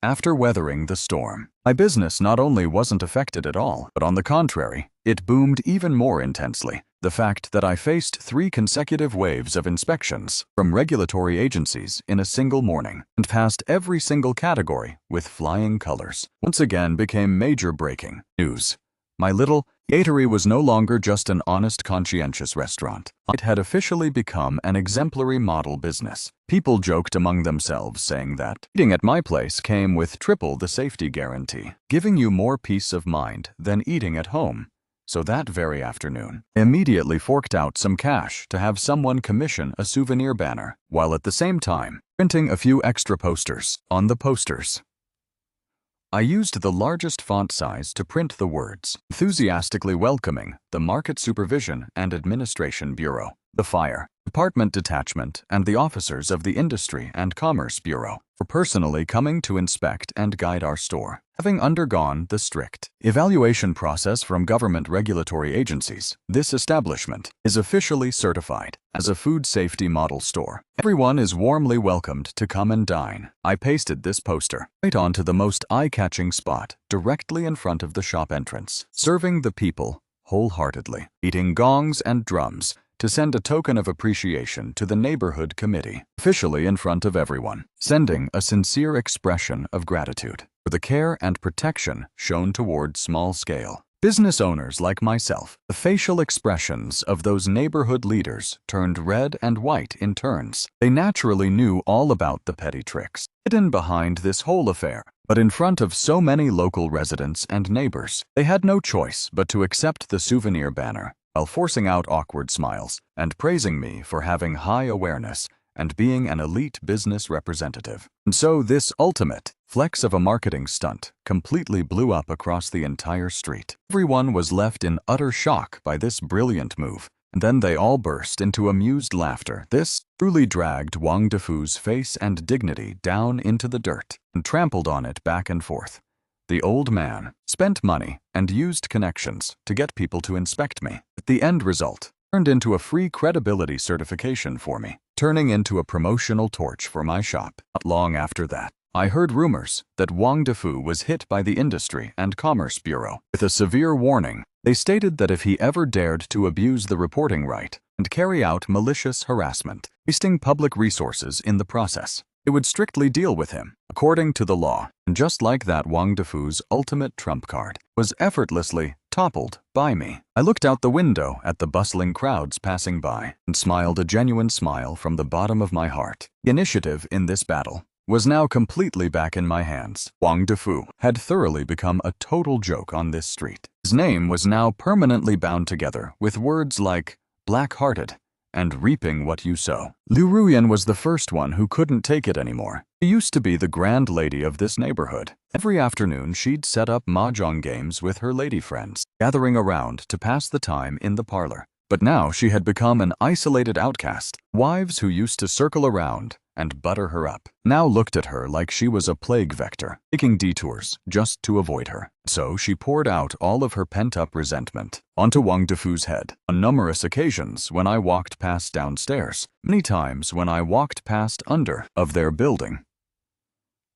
After weathering the storm, my business not only wasn't affected at all, but on the contrary, it boomed even more intensely. The fact that I faced 3 consecutive waves of inspections from regulatory agencies in a single morning and passed every single category with flying colors once again became major breaking news. My little eatery was no longer just an honest, conscientious restaurant. It had officially become an exemplary model business. People joked among themselves, saying that eating at my place came with triple the safety guarantee, giving you more peace of mind than eating at home. So that very afternoon, I immediately forked out some cash to have someone commission a souvenir banner, while at the same time printing a few extra posters on the posters. I used the largest font size to print the words, enthusiastically welcoming the Market Supervision and Administration Bureau, the Fire Department Detachment, and the officers of the Industry and Commerce Bureau for personally coming to inspect and guide our store. Having undergone the strict evaluation process from government regulatory agencies, this establishment is officially certified as a food safety model store. Everyone is warmly welcomed to come and dine. I pasted this poster right onto the most eye-catching spot directly in front of the shop entrance, serving the people wholeheartedly, beating gongs and drums to send a token of appreciation to the neighborhood committee, officially in front of everyone, sending a sincere expression of gratitude for the care and protection shown toward small-scale business owners like myself. The facial expressions of those neighborhood leaders turned red and white in turns. They naturally knew all about the petty tricks hidden behind this whole affair, but in front of so many local residents and neighbors, they had no choice but to accept the souvenir banner, while forcing out awkward smiles and praising me for having high awareness and being an elite business representative. And so this ultimate flex of a marketing stunt completely blew up across the entire street. Everyone was left in utter shock by this brilliant move, and then they all burst into amused laughter. This truly dragged Wang Defu's face and dignity down into the dirt and trampled on it back and forth. The old man spent money and used connections to get people to inspect me. But the end result turned into a free credibility certification for me, turning into a promotional torch for my shop. Not long after that, I heard rumors that Wang Defu was hit by the Industry and Commerce Bureau with a severe warning. They stated that if he ever dared to abuse the reporting right and carry out malicious harassment, wasting public resources in the process, it would strictly deal with him according to the law. And just like that, Wang Defu's ultimate trump card was effortlessly toppled by me. I looked out the window at the bustling crowds passing by and smiled a genuine smile from the bottom of my heart. The initiative in this battle was now completely back in my hands. Wang Defu had thoroughly become a total joke on this street. His name was now permanently bound together with words like black-hearted and reaping what you sow. Liu Ruyan was the first one who couldn't take it anymore. She used to be the grand lady of this neighborhood. Every afternoon, she'd set up mahjong games with her lady friends, gathering around to pass the time in the parlor. But now she had become an isolated outcast. Wives who used to circle around and butter her up now looked at her like she was a plague vector, taking detours just to avoid her. So she poured out all of her pent-up resentment onto Wang Defu's head on numerous occasions when I walked past downstairs, many times when I walked past under of their building.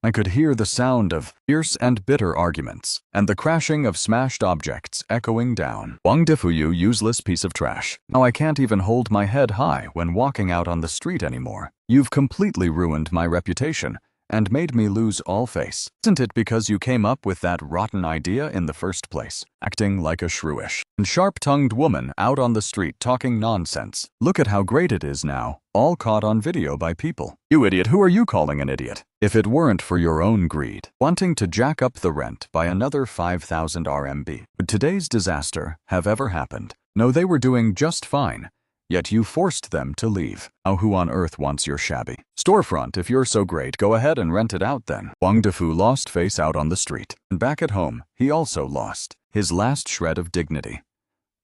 I could hear the sound of fierce and bitter arguments and the crashing of smashed objects echoing down. Wang Defu, you useless piece of trash. Now I can't even hold my head high when walking out on the street anymore. You've completely ruined my reputation and made me lose all face. Isn't it because you came up with that rotten idea in the first place, acting like a shrewish and sharp-tongued woman out on the street talking nonsense? Look at how great it is now, all caught on video by people. You idiot, who are you calling an idiot? If it weren't for your own greed, wanting to jack up the rent by another 5,000 RMB, would today's disaster have ever happened? No, they were doing just fine. Yet you forced them to leave. Now who on earth wants your shabby storefront? If you're so great, go ahead and rent it out then. Wang Defu lost face out on the street. And back at home, he also lost his last shred of dignity.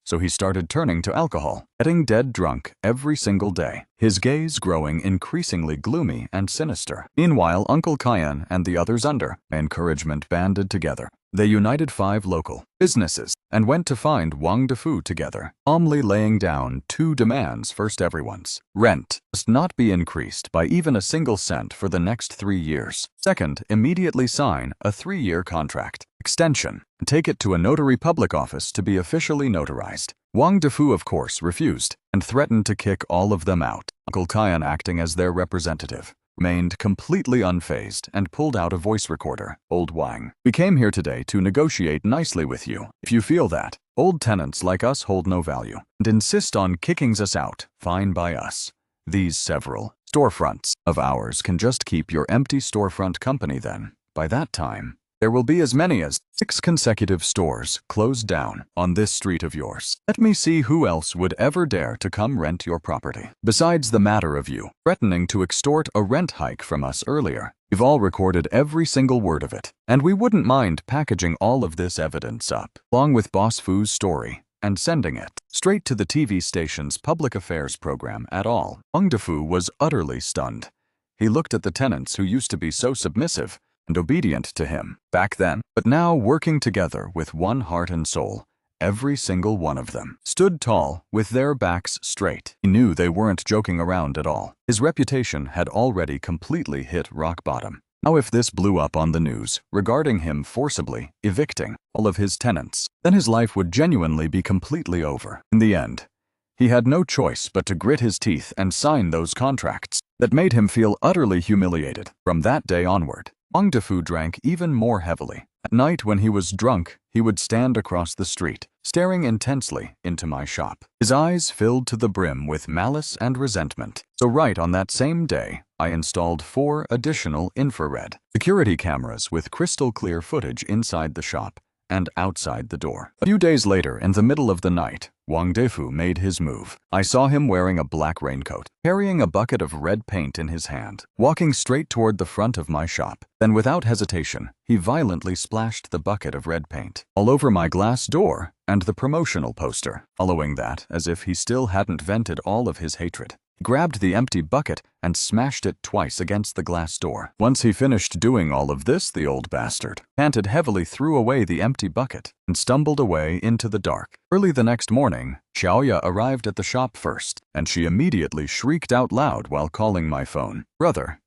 So he started turning to alcohol, getting dead drunk every single day, his gaze growing increasingly gloomy and sinister. Meanwhile, Uncle Kyan and the others under encouragement banded together. They united 5 local businesses and went to find Wang Defu together, calmly laying down 2 demands. First, everyone's rent must not be increased by even a single cent for the next 3 years. Second, immediately sign a 3-year contract extension and take it to a notary public office to be officially notarized. Wang Defu, of course, refused and threatened to kick all of them out. Uncle Kyan, acting as their representative, remained completely unfazed and pulled out a voice recorder. Old Wang, we came here today to negotiate nicely with you. If you feel that old tenants like us hold no value and insist on kicking us out, fine by us. These several storefronts of ours can just keep your empty storefront company then. By that time, there will be as many as 6 consecutive stores closed down on this street of yours. Let me see who else would ever dare to come rent your property. Besides the matter of you threatening to extort a rent hike from us earlier, we've all recorded every single word of it, and we wouldn't mind packaging all of this evidence up, along with Boss Fu's story, and sending it straight to the TV station's public affairs program at all. Wang Defu was utterly stunned. He looked at the tenants who used to be so submissive and obedient to him back then, but now working together with one heart and soul. Every single one of them stood tall with their backs straight. He knew they weren't joking around at all. His reputation had already completely hit rock bottom. Now if this blew up on the news regarding him forcibly evicting all of his tenants, then his life would genuinely be completely over. In the end, he had no choice but to grit his teeth and sign those contracts that made him feel utterly humiliated. From that day onward, Wang Defu drank even more heavily. At night when he was drunk, he would stand across the street, staring intensely into my shop, his eyes filled to the brim with malice and resentment. So right on that same day, I installed 4 additional infrared security cameras with crystal clear footage inside the shop and outside the door. A few days later, in the middle of the night, Wang Defu made his move. I saw him wearing a black raincoat, carrying a bucket of red paint in his hand, walking straight toward the front of my shop. Then without hesitation, he violently splashed the bucket of red paint all over my glass door and the promotional poster. Following that, as if he still hadn't vented all of his hatred, he grabbed the empty bucket and smashed it twice against the glass door. Once he finished doing all of this, the old bastard panted heavily, threw away the empty bucket, and stumbled away into the dark. Early the next morning, Xiaoya arrived at the shop first, and she immediately shrieked out loud while calling my phone. "Brother,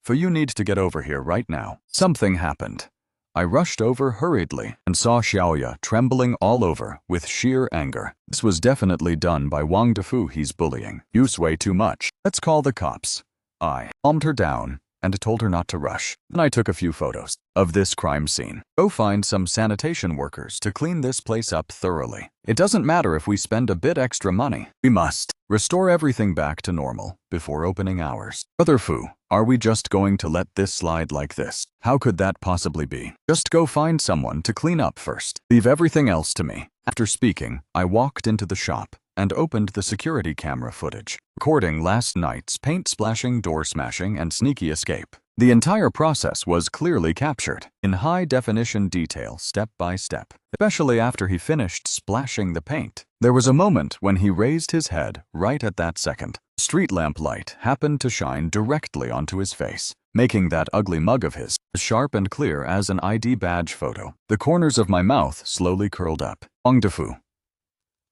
for you need to get over here right now. Something happened." I rushed over hurriedly and saw Xiaoya trembling all over with sheer anger. This was definitely done by Wang Defu. He's bullying. You sway too much. Let's call the cops. I calmed her down and told her not to rush. Then I took a few photos of this crime scene. Go find some sanitation workers to clean this place up thoroughly. It doesn't matter if we spend a bit extra money. We must restore everything back to normal before opening hours. Brother Fu, are we just going to let this slide like this? How could that possibly be? Just go find someone to clean up first. Leave everything else to me. After speaking, I walked into the shop and opened the security camera footage, recording last night's paint splashing, door smashing, and sneaky escape. The entire process was clearly captured in high-definition detail, step by step, especially after he finished splashing the paint. There was a moment when he raised his head right at that second. Street lamp light happened to shine directly onto his face, making that ugly mug of his as sharp and clear as an ID badge photo. The corners of my mouth slowly curled up. Wang Defu,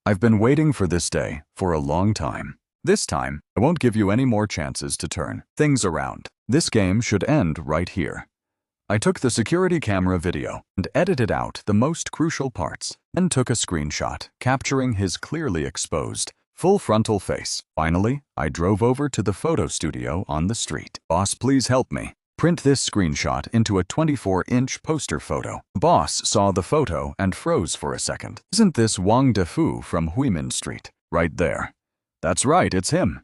I've been waiting for this day for a long time. This time, I won't give you any more chances to turn things around. This game should end right here. I took the security camera video and edited out the most crucial parts, then took a screenshot, capturing his clearly exposed, full frontal face. Finally, I drove over to the photo studio on the street. Boss, please help me. Print this screenshot into a 24-inch poster photo. The boss saw the photo and froze for a second. Isn't this Wang Defu from Huimin Street? Right there. That's right, it's him.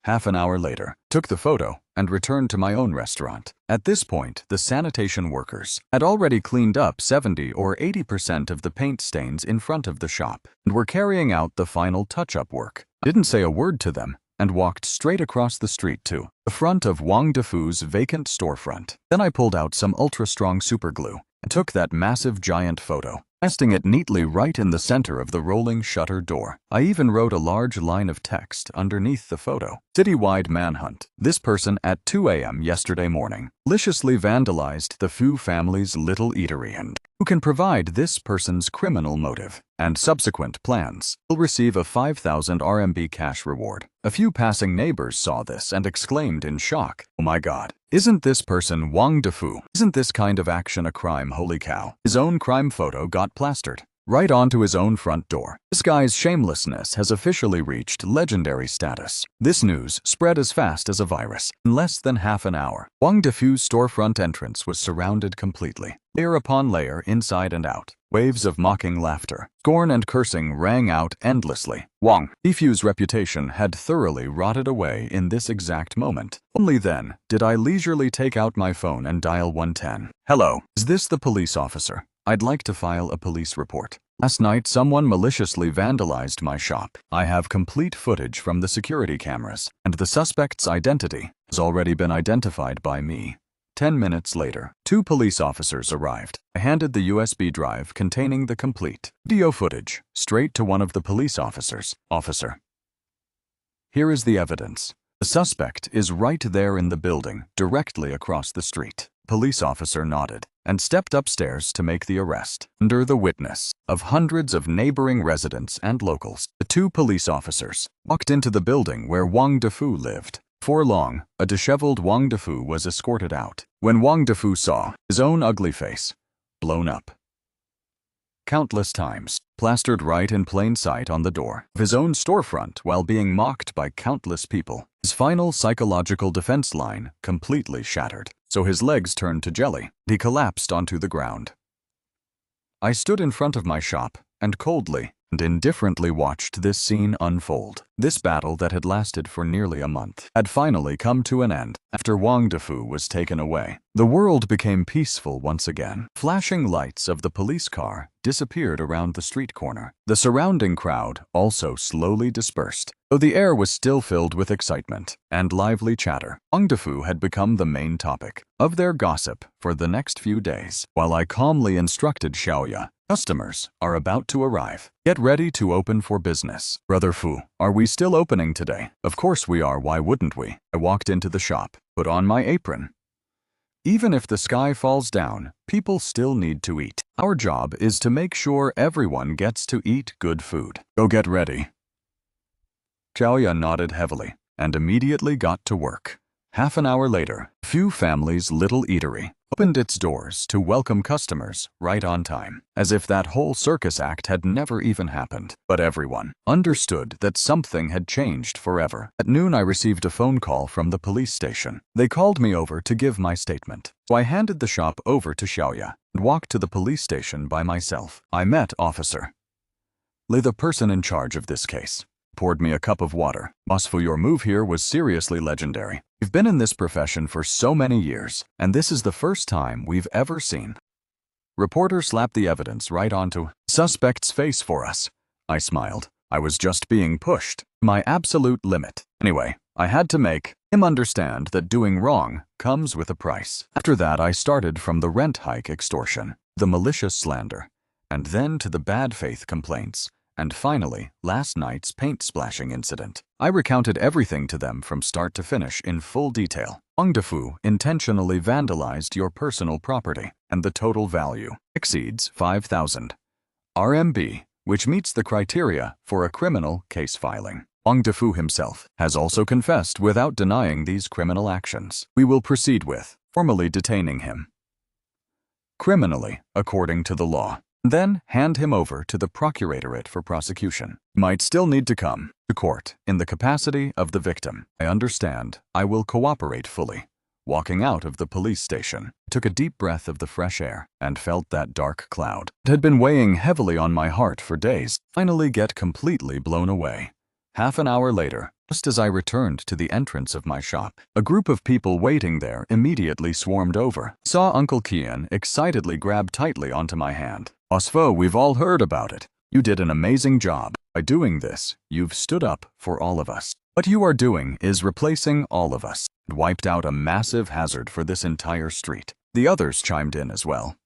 Half an hour later, took the photo and returned to my own restaurant. At this point, the sanitation workers had already cleaned up 70 or 80% of the paint stains in front of the shop and were carrying out the final touch-up work. I didn't say a word to them and walked straight across the street to the front of Wang Defu's vacant storefront. Then I pulled out some ultra-strong superglue and took that massive giant photo, pasting it neatly right in the center of the rolling shutter door. I even wrote a large line of text underneath the photo. Citywide manhunt. This person at 2 a.m. yesterday morning maliciously vandalized the Fu family's little eatery, and who can provide this person's criminal motive and subsequent plans will receive a 5,000 RMB cash reward. A few passing neighbors saw this and exclaimed in shock, "Oh my God, isn't this person Wang Defu? Isn't this kind of action a crime? Holy cow." His own crime photo got plastered right onto his own front door. This guy's shamelessness has officially reached legendary status. This news spread as fast as a virus. In less than half an hour, Wang Defu's storefront entrance was surrounded completely, layer upon layer, inside and out. Waves of mocking laughter, scorn and cursing rang out endlessly. Wang Defu's reputation had thoroughly rotted away in this exact moment. Only then did I leisurely take out my phone and dial 110. "Hello, is this the police officer? I'd like to file a police report. Last night, someone maliciously vandalized my shop. I have complete footage from the security cameras, and the suspect's identity has already been identified by me." 10 minutes later, 2 police officers arrived. I handed the USB drive containing the complete video footage straight to one of the police officers. "Officer, here is the evidence. The suspect is right there in the building, directly across the street." Police officer nodded and stepped upstairs to make the arrest. Under the witness of hundreds of neighboring residents and locals, the 2 police officers walked into the building where Wang Defu lived. Before long, a disheveled Wang Defu was escorted out. When Wang Defu saw his own ugly face blown up countless times, plastered right in plain sight on the door of his own storefront while being mocked by countless people, his final psychological defense line completely shattered, so his legs turned to jelly, and he collapsed onto the ground. I stood in front of my shop and coldly and indifferently watched this scene unfold. This battle that had lasted for nearly a month had finally come to an end after Wang Defu was taken away. The world became peaceful once again. Flashing lights of the police car disappeared around the street corner. The surrounding crowd also slowly dispersed, though the air was still filled with excitement and lively chatter. Wang Defu had become the main topic of their gossip for the next few days, while I calmly instructed Xiaoya, "Customers are about to arrive. Get ready to open for business." "Brother Fu, are we still opening today?" "Of course we are, why wouldn't we?" I walked into the shop, put on my apron. Even if the sky falls down, people still need to eat. Our job is to make sure everyone gets to eat good food. Go get ready. Xiaoya nodded heavily and immediately got to work. Half an hour later, Fu family's little eatery opened its doors to welcome customers right on time, as if that whole circus act had never even happened. But everyone understood that something had changed forever. At noon, I received a phone call from the police station. They called me over to give my statement. So I handed the shop over to Xiaoya and walked to the police station by myself. I met Officer Li, the person in charge of this case. Poured me a cup of water. "Boss Fu, your move here was seriously legendary. We've been in this profession for so many years, and this is the first time we've ever seen." Reporter slapped the evidence right onto suspect's face for us. I smiled. I was just being pushed my absolute limit. Anyway, I had to make him understand that doing wrong comes with a price. After that, I started from the rent hike extortion, the malicious slander, and then to the bad faith complaints, and finally, last night's paint splashing incident. I recounted everything to them from start to finish in full detail. Wang Defu intentionally vandalized your personal property, and the total value exceeds 5,000 RMB, which meets the criteria for a criminal case filing. Wang Defu himself has also confessed without denying these criminal actions. We will proceed with formally detaining him criminally according to the law, then hand him over to the procuratorate for prosecution. Might still need to come to court in the capacity of the victim. I understand. I will cooperate fully. Walking out of the police station, I took a deep breath of the fresh air and felt that dark cloud that had been weighing heavily on my heart for days finally get completely blown away. Half an hour later, Just as I returned to the entrance of my shop, a group of people waiting there immediately swarmed over. Saw Uncle Kian excitedly grab tightly onto my hand. "Boss Fu, we've all heard about it. You did an amazing job. By doing this, you've stood up for all of us. What you are doing is replacing all of us and wiped out a massive hazard for this entire street." The others chimed in as well.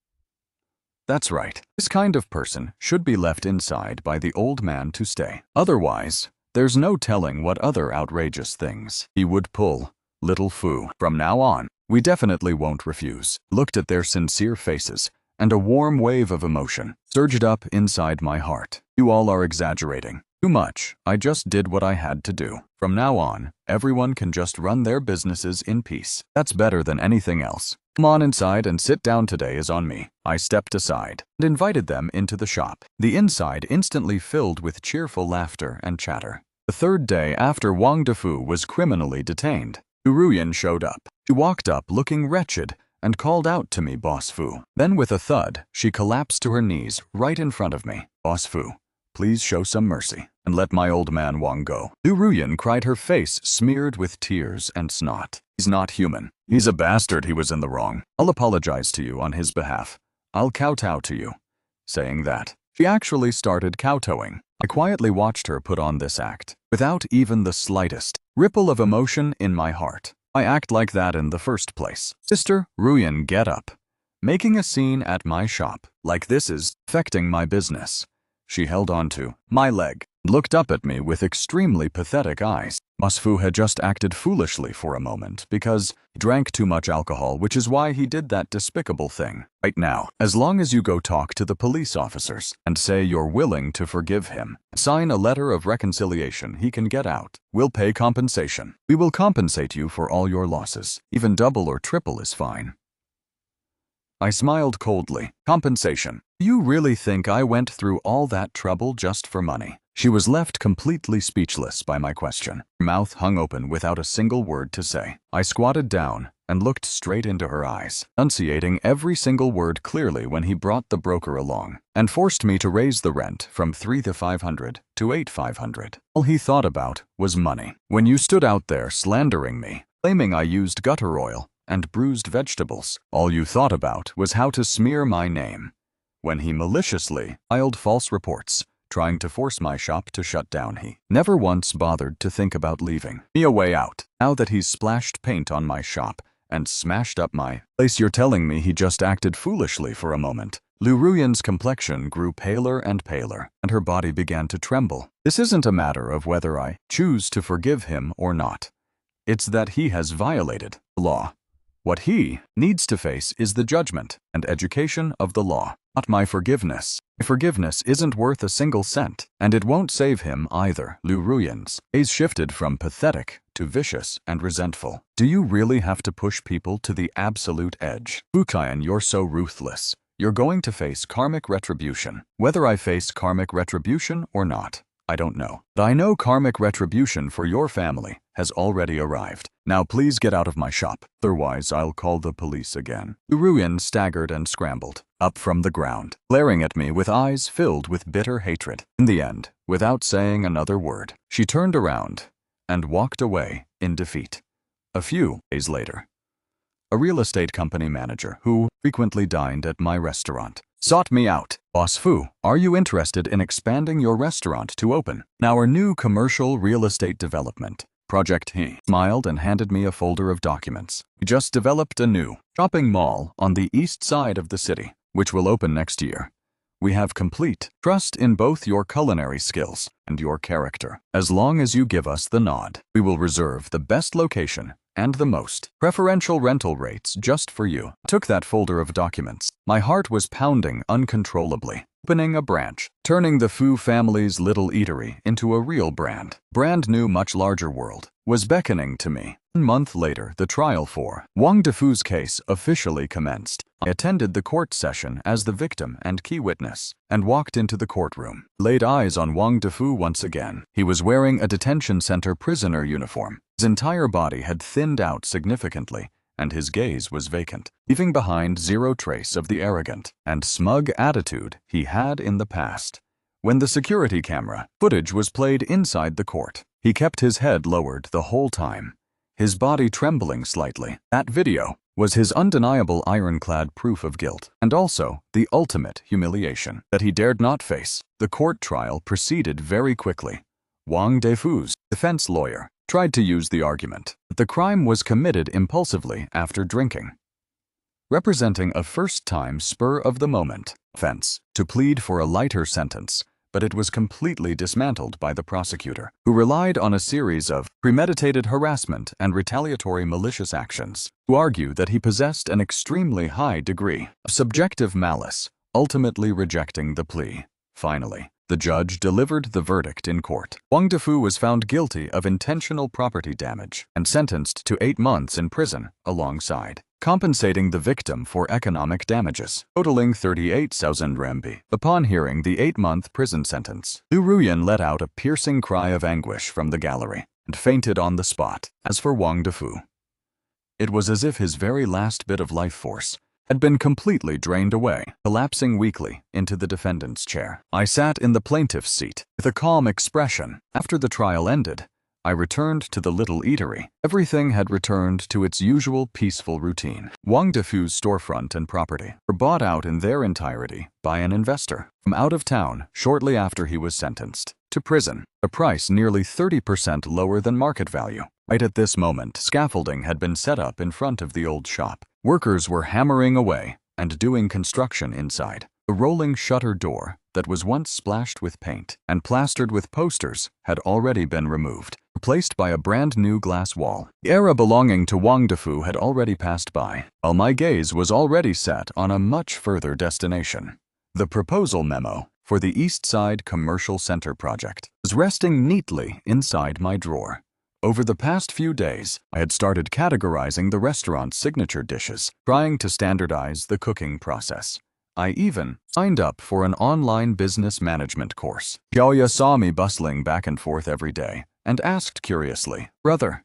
That's right. This kind of person should be left inside by the old man to stay. Otherwise, there's no telling what other outrageous things he would pull. Little Fu. From now on, we definitely won't refuse. Looked at their sincere faces, and a warm wave of emotion surged up inside my heart. You all are exaggerating. Too much. I just did what I had to do. From now on, everyone can just run their businesses in peace. That's better than anything else. Come on inside and sit down, today is on me. I stepped aside and invited them into the shop. The inside instantly filled with cheerful laughter and chatter. The third day after Wang Defu was criminally detained, Uruyan showed up. She walked up looking wretched and called out to me, "Boss Fu." Then with a thud, she collapsed to her knees right in front of me. "Boss Fu, please show some mercy and let my old man Wang go." Uruyan cried, her face smeared with tears and snot. "He's not human. He's a bastard. He was in the wrong. I'll apologize to you on his behalf. I'll kowtow to you." Saying that, she actually started kowtowing. I quietly watched her put on this act, without even the slightest ripple of emotion in my heart. I act like that in the first place. Sister, Ruyan, get up. Making a scene at my shop, like this is affecting my business. She held on to my leg and looked up at me with extremely pathetic eyes. Masfu had just acted foolishly for a moment because he drank too much alcohol, which is why he did that despicable thing. Right now, as long as you go talk to the police officers and say you're willing to forgive him, sign a letter of reconciliation, he can get out. We'll pay compensation. We will compensate you for all your losses. Even double or triple is fine. I smiled coldly. Compensation? Do you really think I went through all that trouble just for money? She was left completely speechless by my question. Her mouth hung open without a single word to say. I squatted down and looked straight into her eyes, enunciating every single word clearly when he brought the broker along and forced me to raise the rent from $3,500 to $8,500. All he thought about was money. When you stood out there slandering me, claiming I used gutter oil and bruised vegetables, all you thought about was how to smear my name. When he maliciously filed false reports, trying to force my shop to shut down, he never once bothered to think about leaving me a way out. Now that he's splashed paint on my shop and smashed up my place, you're telling me he just acted foolishly for a moment? Lu Ruyan's complexion grew paler and paler, and her body began to tremble. This isn't a matter of whether I choose to forgive him or not. It's that he has violated the law. What he needs to face is the judgment and education of the law, not my forgiveness. My forgiveness isn't worth a single cent, and it won't save him either. Lu Ruyan's gaze shifted from pathetic to vicious and resentful. Do you really have to push people to the absolute edge? Fukian, you're so ruthless. You're going to face karmic retribution. Whether I face karmic retribution or not, I don't know. But I know karmic retribution for your family has already arrived. Now please get out of my shop, otherwise I'll call the police again. Uruyan staggered and scrambled up from the ground, glaring at me with eyes filled with bitter hatred. In the end, without saying another word, she turned around and walked away in defeat. A few days later, a real estate company manager who frequently dined at my restaurant sought me out. "Boss Fu, are you interested in expanding your restaurant to open our new commercial real estate development project?" He smiled and handed me a folder of documents. "We just developed a new shopping mall on the east side of the city, which will open next year. We have complete trust in both your culinary skills and your character. As long as you give us the nod, we will reserve the best location and the most preferential rental rates just for you." I took that folder of documents. My heart was pounding uncontrollably. Opening a branch, turning the Fu family's little eatery into a real brand new, much larger world, was beckoning to me. 1 month later, the trial for Wang Defu's case officially commenced. I attended the court session as the victim and key witness, and walked into the courtroom. Laid eyes on Wang Defu once again. He was wearing a detention center prisoner uniform. His entire body had thinned out significantly, and his gaze was vacant, leaving behind zero trace of the arrogant and smug attitude he had in the past. When the security camera footage was played inside the court, He kept his head lowered the whole time, his body trembling slightly. That video was his undeniable ironclad proof of guilt, and also the ultimate humiliation that he dared not face. The court trial proceeded very quickly. Wang Defu's defense lawyer tried to use the argument that the crime was committed impulsively after drinking, representing a first-time spur-of-the-moment offense to plead for a lighter sentence, but it was completely dismantled by the prosecutor, who relied on a series of premeditated harassment and retaliatory malicious actions to argue that he possessed an extremely high degree of subjective malice, ultimately rejecting the plea. Finally, the judge delivered the verdict in court. Wang Defu was found guilty of intentional property damage and sentenced to 8 months in prison alongside compensating the victim for economic damages, totaling 38,000 RMB. Upon hearing the 8-month prison sentence, Liu Ruyan let out a piercing cry of anguish from the gallery and fainted on the spot. As for Wang Defu, it was as if his very last bit of life force had been completely drained away, collapsing weakly into the defendant's chair. I sat in the plaintiff's seat with a calm expression. After the trial ended, I returned to the little eatery. Everything had returned to its usual peaceful routine. Wang Defu's storefront and property were bought out in their entirety by an investor from out of town shortly after he was sentenced to prison, a price nearly 30% lower than market value. Right at this moment, scaffolding had been set up in front of the old shop. Workers were hammering away and doing construction inside. The rolling shutter door that was once splashed with paint and plastered with posters had already been removed, replaced by a brand new glass wall. The era belonging to Wang Defu had already passed by, while my gaze was already set on a much further destination. The proposal memo for the East Side Commercial Center project was resting neatly inside my drawer. Over the past few days, I had started categorizing the restaurant's signature dishes, trying to standardize the cooking process. I even signed up for an online business management course. Xiaoya saw me bustling back and forth every day and asked curiously, "Brother,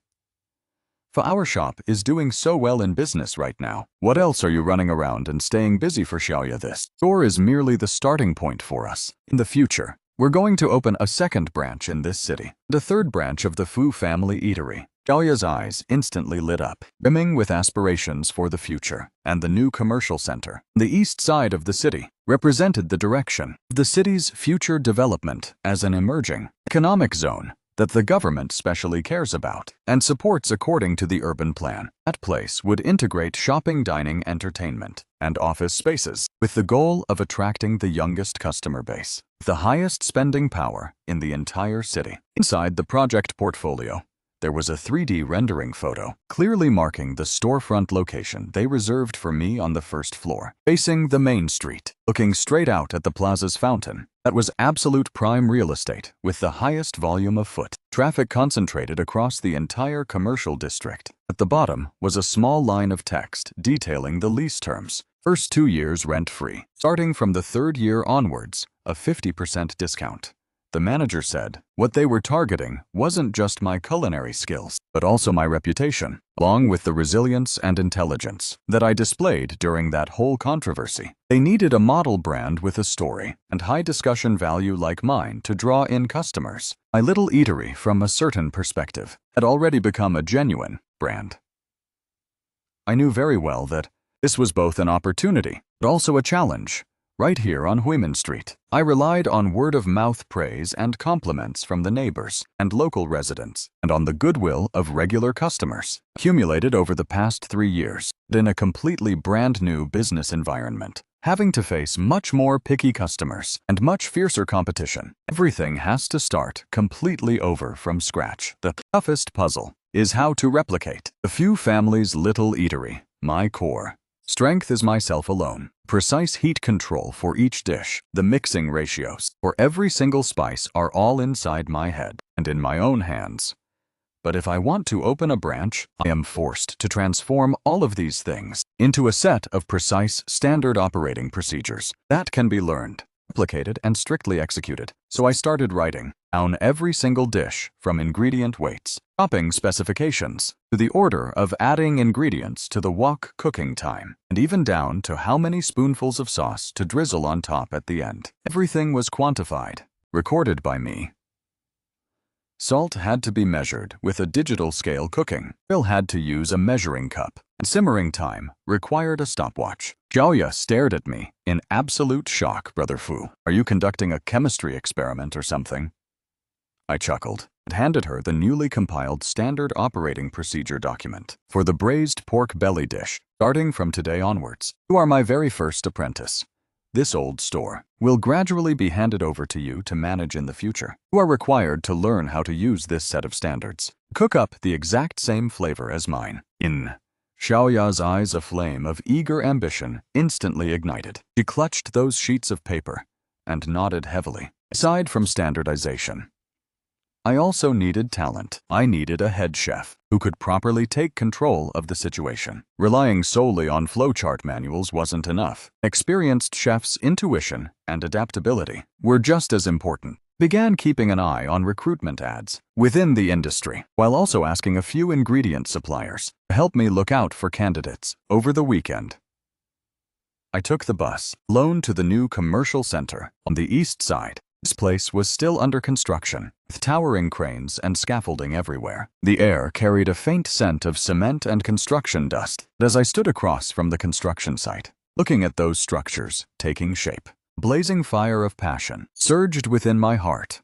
our shop is doing so well in business right now. What else are you running around and staying busy for, Xiaoya? This store is merely the starting point for us. In the future, we're going to open a second branch in this city, and a third branch of the Fu family eatery." Xiaoya's eyes instantly lit up, brimming with aspirations for the future, and the new commercial center, the east side of the city, represented the direction of the city's future development as an emerging economic zone that the government specially cares about and supports according to the urban plan. That place would integrate shopping, dining, entertainment, and office spaces, with the goal of attracting the youngest customer base, the highest spending power in the entire city. Inside the project portfolio, there was a 3D rendering photo, clearly marking the storefront location they reserved for me on the first floor, facing the main street, looking straight out at the plaza's fountain. That was absolute prime real estate, with the highest volume of foot traffic concentrated across the entire commercial district. At the bottom was a small line of text detailing the lease terms. First 2 years rent-free, starting from the 3rd year onwards, a 50% discount. The manager said what they were targeting wasn't just my culinary skills, but also my reputation, along with the resilience and intelligence that I displayed during that whole controversy. They needed a model brand with a story and high discussion value like mine to draw in customers. My little eatery, from a certain perspective, had already become a genuine brand. I knew very well that this was both an opportunity, but also a challenge. Right here on Huimin Street, I relied on word-of-mouth praise and compliments from the neighbors and local residents, and on the goodwill of regular customers, accumulated over the past 3 years, in a completely brand-new business environment. Having to face much more picky customers and much fiercer competition, everything has to start completely over from scratch. The toughest puzzle is how to replicate the Fu family's little eatery. My core strength is myself alone. Precise heat control for each dish, the mixing ratios for every single spice are all inside my head and in my own hands. But if I want to open a branch, I am forced to transform all of these things into a set of precise standard operating procedures that can be learned, replicated, and strictly executed. So I started writing down every single dish, from ingredient weights, topping specifications, to the order of adding ingredients to the wok cooking time, and even down to how many spoonfuls of sauce to drizzle on top at the end. Everything was quantified, recorded by me. Salt had to be measured with a digital scale cooking. Bill had to use a measuring cup. And simmering time required a stopwatch. Xiaoya stared at me in absolute shock. Brother Fu, are you conducting a chemistry experiment or something? I chuckled and handed her the newly compiled standard operating procedure document for the braised pork belly dish, starting from today onwards. You are my very first apprentice. This old store will gradually be handed over to you to manage in the future. You are required to learn how to use this set of standards. Cook up the exact same flavor as mine. Xiaoya's eyes, a flame of eager ambition, instantly ignited. She clutched those sheets of paper and nodded heavily. Aside from standardization, I also needed talent. I needed a head chef who could properly take control of the situation. Relying solely on flowchart manuals wasn't enough. Experienced chefs' intuition and adaptability were just as important. Began keeping an eye on recruitment ads within the industry, while also asking a few ingredient suppliers to help me look out for candidates. Over the weekend, I took the bus alone to the new commercial center on the east side. This place was still under construction, with towering cranes and scaffolding everywhere. The air carried a faint scent of cement and construction dust. As I stood across from the construction site, looking at those structures taking shape, a blazing fire of passion surged within my heart.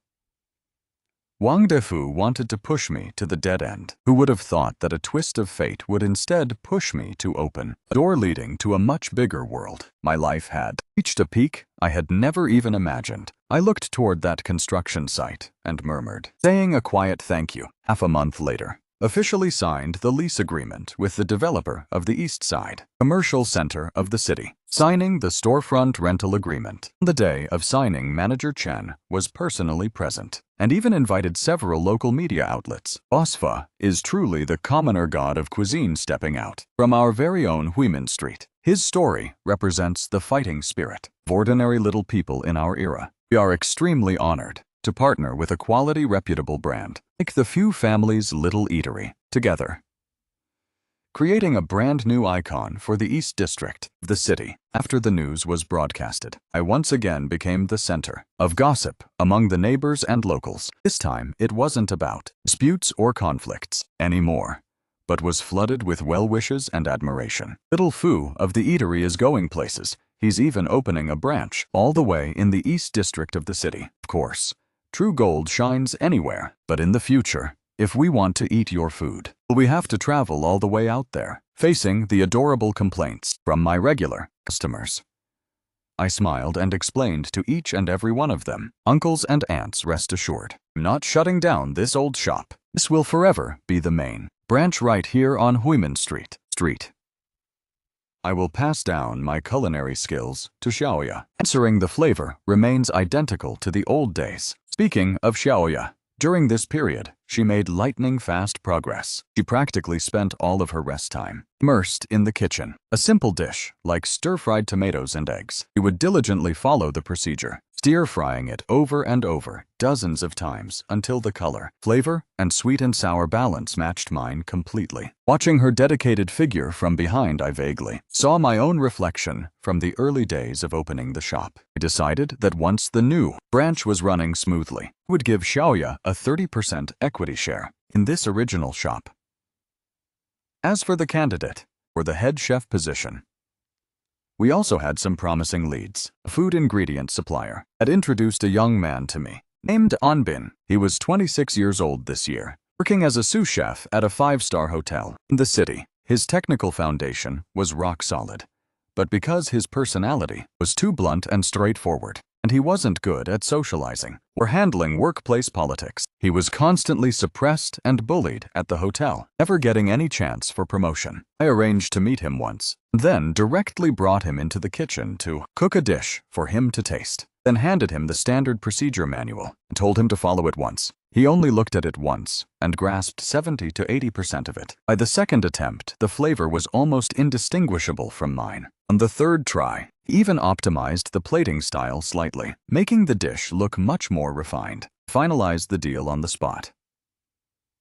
Wang Defu wanted to push me to the dead end. Who would have thought that a twist of fate would instead push me to open a door leading to a much bigger world? My life had reached a peak I had never even imagined. I looked toward that construction site and murmured, saying a quiet thank you. Half a month later, officially signed the lease agreement with the developer of the East Side commercial center of the city. Signing the storefront rental agreement. On the day of signing, Manager Chen was personally present and even invited several local media outlets. Bosfa is truly the commoner god of cuisine stepping out from our very own Huimin Street. His story represents the fighting spirit of ordinary little people in our era. We are extremely honored to partner with a quality, reputable brand like the Few Families Little Eatery. Together, creating a brand new icon for the East District of the city. After the news was broadcasted, I once again became the center of gossip among the neighbors and locals. This time, it wasn't about disputes or conflicts anymore, but was flooded with well wishes and admiration. Little Fu of the eatery is going places. He's even opening a branch all the way in the East District of the city. Of course, true gold shines anywhere, but in the future, if we want to eat your food, we have to travel all the way out there, facing the adorable complaints from my regular customers. I smiled and explained to each and every one of them, uncles and aunts, rest assured, I'm not shutting down this old shop. This will forever be the main branch right here on Huimin Street. I will pass down my culinary skills to Xiaoya. Answering the flavor remains identical to the old days. Speaking of Xiaoya, during this period, she made lightning-fast progress. She practically spent all of her rest time immersed in the kitchen. A simple dish, like stir-fried tomatoes and eggs, she would diligently follow the procedure, stir-frying it over and over, dozens of times, until the color, flavor, and sweet and sour balance matched mine completely. Watching her dedicated figure from behind, I vaguely saw my own reflection from the early days of opening the shop. I decided that once the new branch was running smoothly, I would give Xiaoya a 30% equity share in this original shop. As for the candidate for the head chef position, we also had some promising leads. A food ingredient supplier had introduced a young man to me named Anbin. He was 26 years old this year, working as a sous chef at a 5-star hotel in the city. His technical foundation was rock solid, but because his personality was too blunt and straightforward, and he wasn't good at socializing or handling workplace politics, he was constantly suppressed and bullied at the hotel, never getting any chance for promotion. I arranged to meet him once, then directly brought him into the kitchen to cook a dish for him to taste, then handed him the standard procedure manual and told him to follow it once. He only looked at it once and grasped 70 to 80% of it. By the second attempt, the flavor was almost indistinguishable from mine. On the third try, he even optimized the plating style slightly, making the dish look much more refined. Finalized the deal on the spot.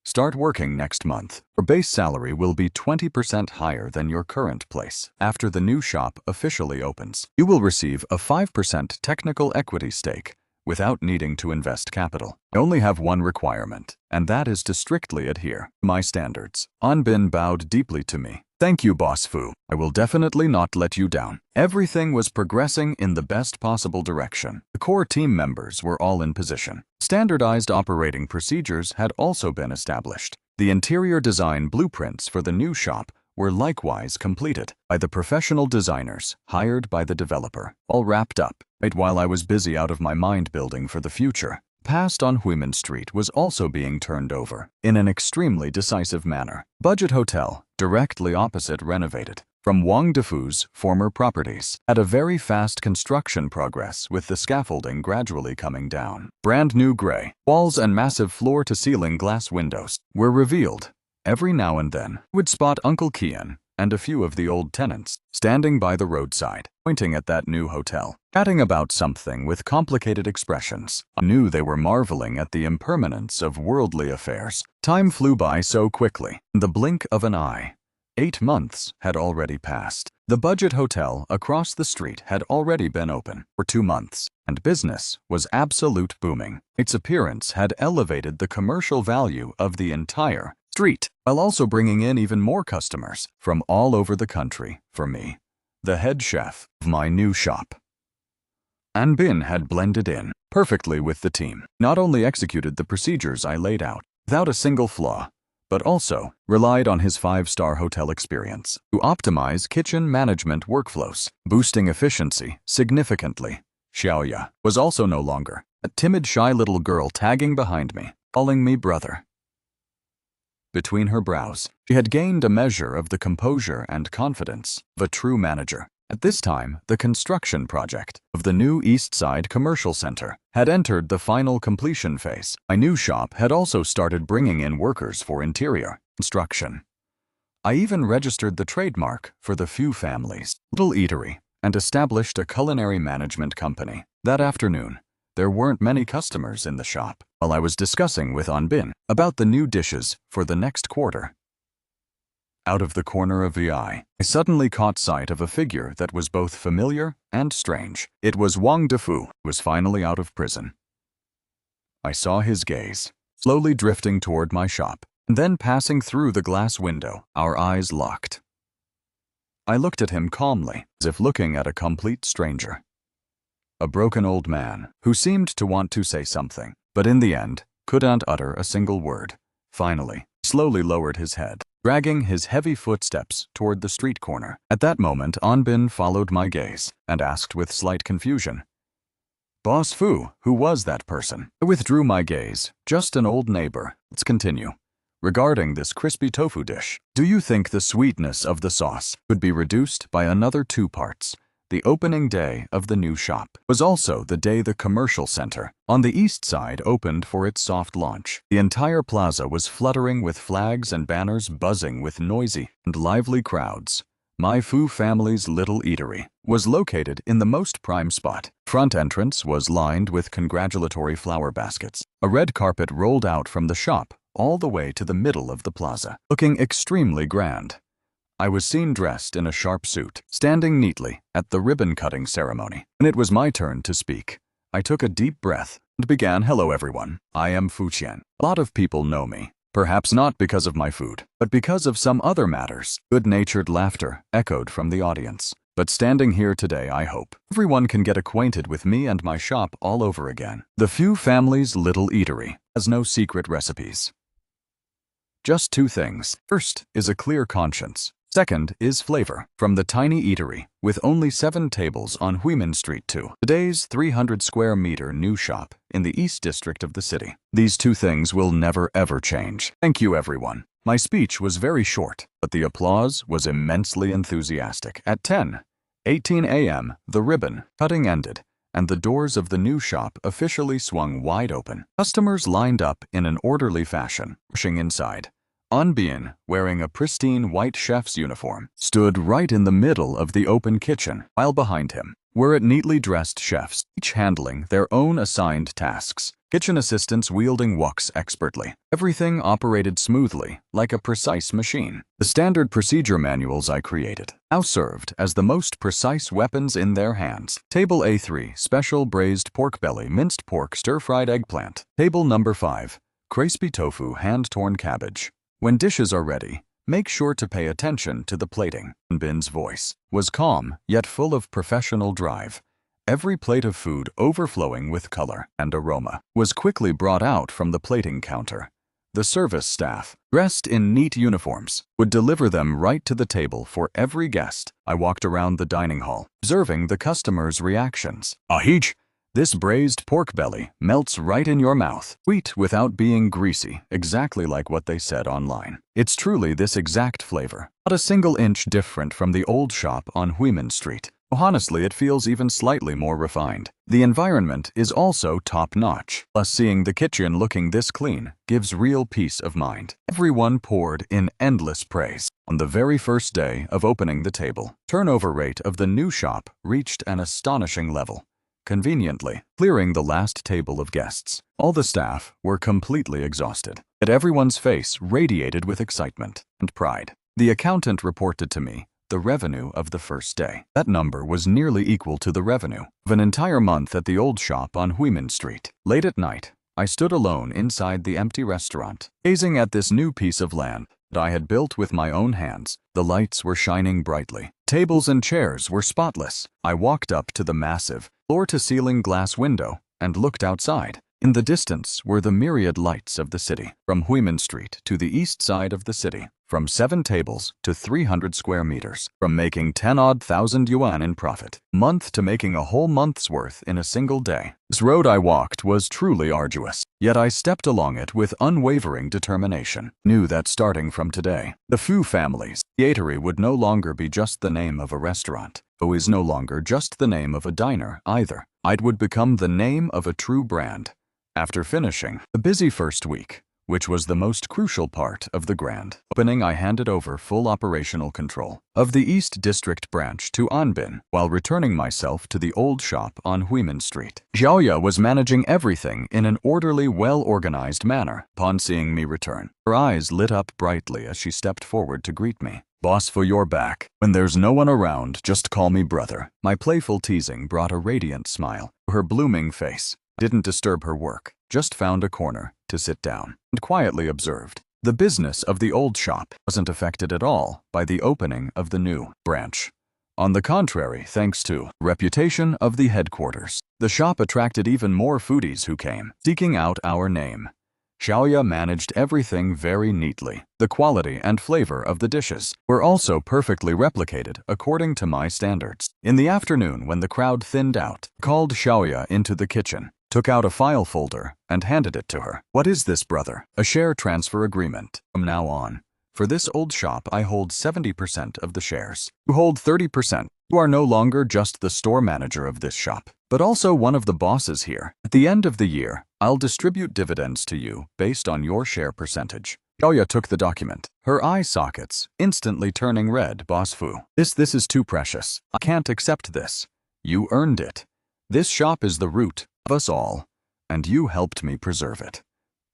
Start working next month. Your base salary will be 20% higher than your current place. After the new shop officially opens, you will receive a 5% technical equity stake without needing to invest capital. I only have one requirement, and that is to strictly adhere to my standards. Anbin bowed deeply to me. Thank you, Boss Fu. I will definitely not let you down. Everything was progressing in the best possible direction. The core team members were all in position. Standardized operating procedures had also been established. The interior design blueprints for the new shop were likewise completed by the professional designers hired by the developer, all wrapped up. Right while I was busy out of my mind building for the future, past on Huimin Street was also being turned over in an extremely decisive manner. Budget hotel, directly opposite renovated from Wang Defu's former properties, had a very fast construction progress with the scaffolding gradually coming down. Brand new gray walls and massive floor-to-ceiling glass windows were revealed. Every now and then, would spot Uncle Kian and a few of the old tenants standing by the roadside, pointing at that new hotel, chatting about something with complicated expressions. I knew they were marveling at the impermanence of worldly affairs. Time flew by so quickly. In the blink of an eye, 8 months had already passed. The budget hotel across the street had already been open for 2 months, and business was absolute booming. Its appearance had elevated the commercial value of the entire street, while also bringing in even more customers from all over the country for me, the head chef of my new shop. Anbin had blended in perfectly with the team, not only executed the procedures I laid out without a single flaw, but also relied on his 5-star hotel experience to optimize kitchen management workflows, boosting efficiency significantly. Xiaoya was also no longer a timid, shy little girl tagging behind me, calling me brother. Between her brows, she had gained a measure of the composure and confidence of a true manager. At this time, the construction project of the new East Side Commercial Center had entered the final completion phase. My new shop had also started bringing in workers for interior construction. I even registered the trademark for the Fu family's little eatery and established a culinary management company. That afternoon, there weren't many customers in the shop while I was discussing with Anbin about the new dishes for the next quarter. Out of the corner of the eye, I suddenly caught sight of a figure that was both familiar and strange. It was Wang Defu, who was finally out of prison. I saw his gaze, slowly drifting toward my shop, and then passing through the glass window. Our eyes locked. I looked at him calmly, as if looking at a complete stranger. A broken old man who seemed to want to say something, but in the end couldn't utter a single word. Finally, slowly lowered his head, dragging his heavy footsteps toward the street corner. At that moment, Anbin followed my gaze and asked with slight confusion, "Boss Fu, who was that person?" I withdrew my gaze. "Just an old neighbor. Let's continue. Regarding this crispy tofu dish, do you think the sweetness of the sauce could be reduced by another 2 parts? The opening day of the new shop was also the day the commercial center on the east side opened for its soft launch. The entire plaza was fluttering with flags and banners, buzzing with noisy and lively crowds. My Fu family's little eatery was located in the most prime spot. Front entrance was lined with congratulatory flower baskets. A red carpet rolled out from the shop all the way to the middle of the plaza, looking extremely grand. I was seen dressed in a sharp suit, standing neatly at the ribbon-cutting ceremony. When it was my turn to speak, I took a deep breath and began, "Hello everyone, I am Fu Qian. A lot of people know me, perhaps not because of my food, but because of some other matters." Good-natured laughter echoed from the audience. But standing here today, I hope everyone can get acquainted with me and my shop all over again. The Fu family's little eatery has no secret recipes. Just 2 things. First is a clear conscience. Second is flavor. From the tiny eatery, with only 7 tables on Huimin Street to today's 300 square meter new shop in the East District of the city. These 2 things will never ever change. Thank you everyone. My speech was very short, but the applause was immensely enthusiastic. At 10:18 a.m., the ribbon cutting ended, and the doors of the new shop officially swung wide open. Customers lined up in an orderly fashion, rushing inside. Anbin, wearing a pristine white chef's uniform, stood right in the middle of the open kitchen, while behind him, were it neatly dressed chefs, each handling their own assigned tasks. Kitchen assistants wielding woks expertly. Everything operated smoothly, like a precise machine. The standard procedure manuals I created now served as the most precise weapons in their hands. Table A3, special braised pork belly, minced pork, stir-fried eggplant. Table number 5, crispy tofu, hand-torn cabbage. When dishes are ready, make sure to pay attention to the plating. Bin's voice was calm, yet full of professional drive. Every plate of food overflowing with color and aroma was quickly brought out from the plating counter. The service staff, dressed in neat uniforms, would deliver them right to the table for every guest. I walked around the dining hall, observing the customers' reactions. Ahij! This braised pork belly melts right in your mouth, sweet without being greasy, exactly like what they said online. It's truly this exact flavor, not a single inch different from the old shop on Huimin Street. Honestly, it feels even slightly more refined. The environment is also top-notch. Plus, seeing the kitchen looking this clean gives real peace of mind. Everyone poured in endless praise. On the very first day of opening the table, turnover rate of the new shop reached an astonishing level, conveniently clearing the last table of guests. All the staff were completely exhausted, yet everyone's face radiated with excitement and pride. The accountant reported to me the revenue of the first day. That number was nearly equal to the revenue of an entire month at the old shop on Huimin Street. Late at night, I stood alone inside the empty restaurant, gazing at this new piece of land that I had built with my own hands. The lights were shining brightly. Tables and chairs were spotless. I walked up to the massive, floor-to-ceiling glass window and looked outside. In the distance were the myriad lights of the city, from Huimin Street to the east side of the city, from 7 tables to 300 square meters, from making 10-odd thousand yuan in profit a month to making a whole month's worth in a single day. This road I walked was truly arduous, yet I stepped along it with unwavering determination. Knew that starting from today, the Fu family's eatery would no longer be just the name of a restaurant. It is no longer just the name of a diner either. It would become the name of a true brand. After finishing the busy first week, which was the most crucial part of the grand opening, I handed over full operational control of the East District branch to Anbin, while returning myself to the old shop on Huimin Street. Xiaoya was managing everything in an orderly, well-organized manner. Upon seeing me return, her eyes lit up brightly as she stepped forward to greet me. "Boss, for your back. When there's no one around, just call me brother." My playful teasing brought a radiant smile to her blooming face. Didn't disturb her work, just found a corner to sit down and quietly observed. The business of the old shop wasn't affected at all by the opening of the new branch. On the contrary, thanks to the reputation of the headquarters, the shop attracted even more foodies who came seeking out our name. Xiaoya managed everything very neatly. The quality and flavor of the dishes were also perfectly replicated according to my standards. In the afternoon, when the crowd thinned out, I called Xiaoya into the kitchen, took out a file folder, and handed it to her. "What is this, brother?" "A share transfer agreement. From now on, for this old shop, I hold 70% of the shares. You hold 30%. You are no longer just the store manager of this shop, but also one of the bosses here. At the end of the year, I'll distribute dividends to you based on your share percentage." Xiaoya took the document, her eye sockets instantly turning red. "Boss Fu, this is too precious. I can't accept this. You earned it. This shop is the root of us all, and you helped me preserve it.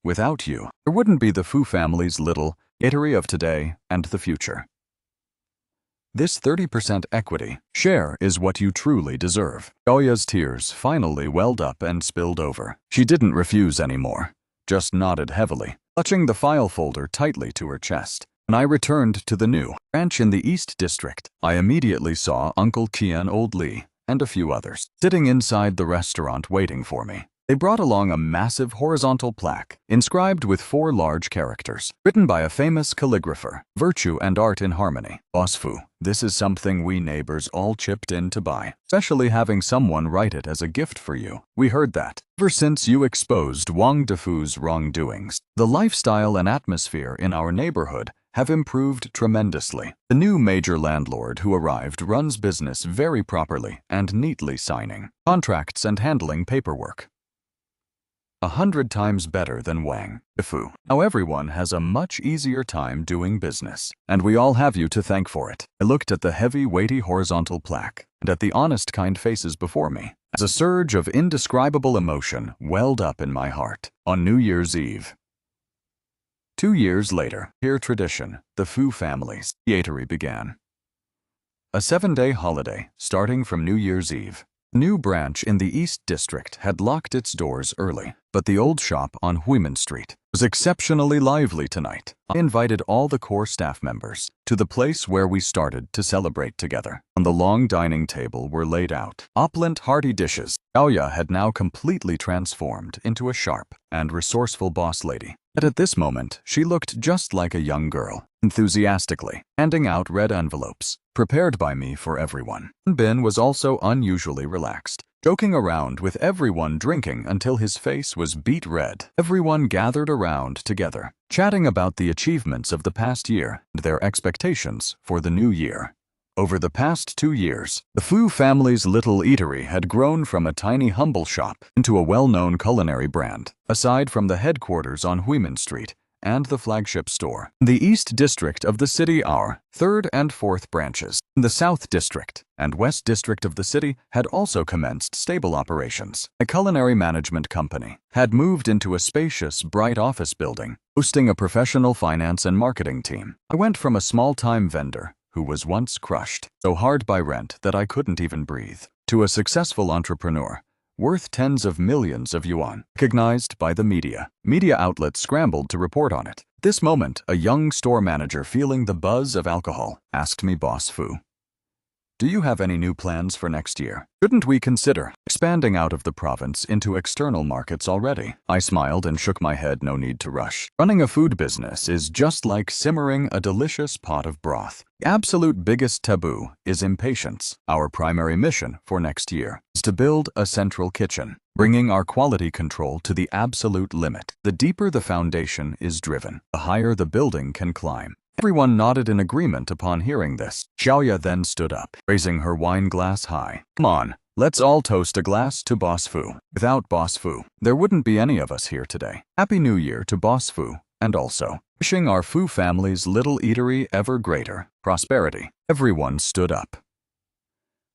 Without you, there wouldn't be the Fu family's little eatery of today and the future. This 30% equity share is what you truly deserve." Xiaoya's tears finally welled up and spilled over. She didn't refuse anymore, just nodded heavily, clutching the file folder tightly to her chest. When I returned to the new branch in the East District, I immediately saw Uncle Qian, Old Li, and a few others sitting inside the restaurant waiting for me. They brought along a massive horizontal plaque inscribed with 4 large characters, written by a famous calligrapher: "Virtue and art in harmony." "Boss Fu, this is something we neighbors all chipped in to buy, especially having someone write it as a gift for you. We heard that ever since you exposed Wang Defu's wrongdoings, the lifestyle and atmosphere in our neighborhood have improved tremendously. The new major landlord who arrived runs business very properly and neatly, signing contracts and handling paperwork 100 times better than Wang Defu. Now everyone has a much easier time doing business, and we all have you to thank for it." I looked at the heavy, weighty horizontal plaque, and at the honest, kind faces before me, as a surge of indescribable emotion welled up in my heart. On New Year's Eve. 2 years later, here tradition, the Fu family's eatery began. A 7-day holiday starting from New Year's Eve. New branch in the East District had locked its doors early, but the old shop on Huimin Street was exceptionally lively tonight. I invited all the core staff members to the place where we started to celebrate together. On the long dining table were laid out opulent, hearty dishes. Xiaoya had now completely transformed into a sharp and resourceful boss lady. Yet at this moment, she looked just like a young girl, enthusiastically handing out red envelopes, prepared by me for everyone. Bin was also unusually relaxed, joking around with everyone, drinking until his face was beet red. Everyone gathered around together, chatting about the achievements of the past year and their expectations for the new year. Over the past 2 years, the Fu family's little eatery had grown from a tiny, humble shop into a well-known culinary brand. Aside from the headquarters on Huimin Street and the flagship store, the East District of the city, our 3rd and 4th branches in the South District and West District of the city had also commenced stable operations. A culinary management company had moved into a spacious, bright office building, hosting a professional finance and marketing team. I went from a small-time vendor who was once crushed so hard by rent that I couldn't even breathe, to a successful entrepreneur worth tens of millions of yuan, recognized by the media. Media outlets scrambled to report on it. At this moment, a young store manager, feeling the buzz of alcohol, asked me, "Boss Fu, do you have any new plans for next year? Shouldn't we consider expanding out of the province into external markets already?" I smiled and shook my head. No need to rush. Running a food business is just like simmering a delicious pot of broth. The absolute biggest taboo is impatience. Our primary mission for next year is to build a central kitchen, bringing our quality control to the absolute limit. The deeper the foundation is driven, the higher the building can climb. Everyone nodded in agreement upon hearing this. Xiaoya then stood up, raising her wine glass high. "Come on, let's all toast a glass to Boss Fu. Without Boss Fu, there wouldn't be any of us here today. Happy New Year to Boss Fu, and also wishing our Fu family's little eatery ever greater prosperity." Everyone stood up,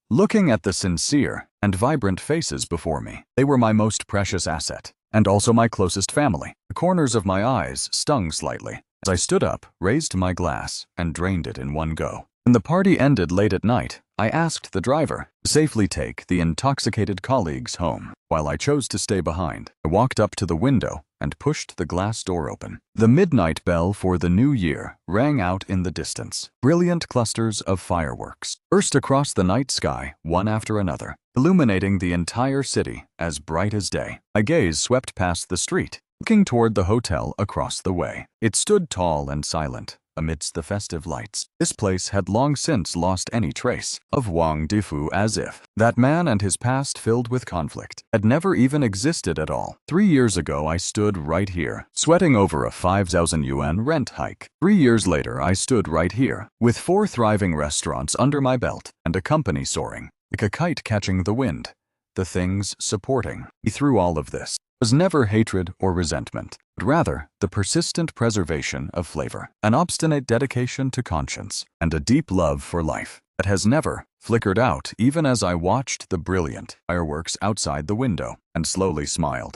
looking at the sincere and vibrant faces before me. They were my most precious asset, and also my closest family. The corners of my eyes stung slightly as I stood up, raised my glass, and drained it in one go. When the party ended late at night, I asked the driver to safely take the intoxicated colleagues home. While I chose to stay behind, I walked up to the window and pushed the glass door open. The midnight bell for the new year rang out in the distance. Brilliant clusters of fireworks burst across the night sky, one after another, illuminating the entire city as bright as day. My gaze swept past the street, looking toward the hotel across the way. It stood tall and silent amidst the festive lights. This place had long since lost any trace of Wang Difu, as if that man and his past filled with conflict had never even existed at all. 3 years ago, I stood right here, sweating over a 5,000 yuan rent hike. 3 years later, I stood right here, with 4 thriving restaurants under my belt and a company soaring like a kite catching the wind. The things supporting me through all of this was never hatred or resentment, but rather the persistent preservation of flavor, an obstinate dedication to conscience, and a deep love for life that has never flickered out even as I watched the brilliant fireworks outside the window and slowly smiled.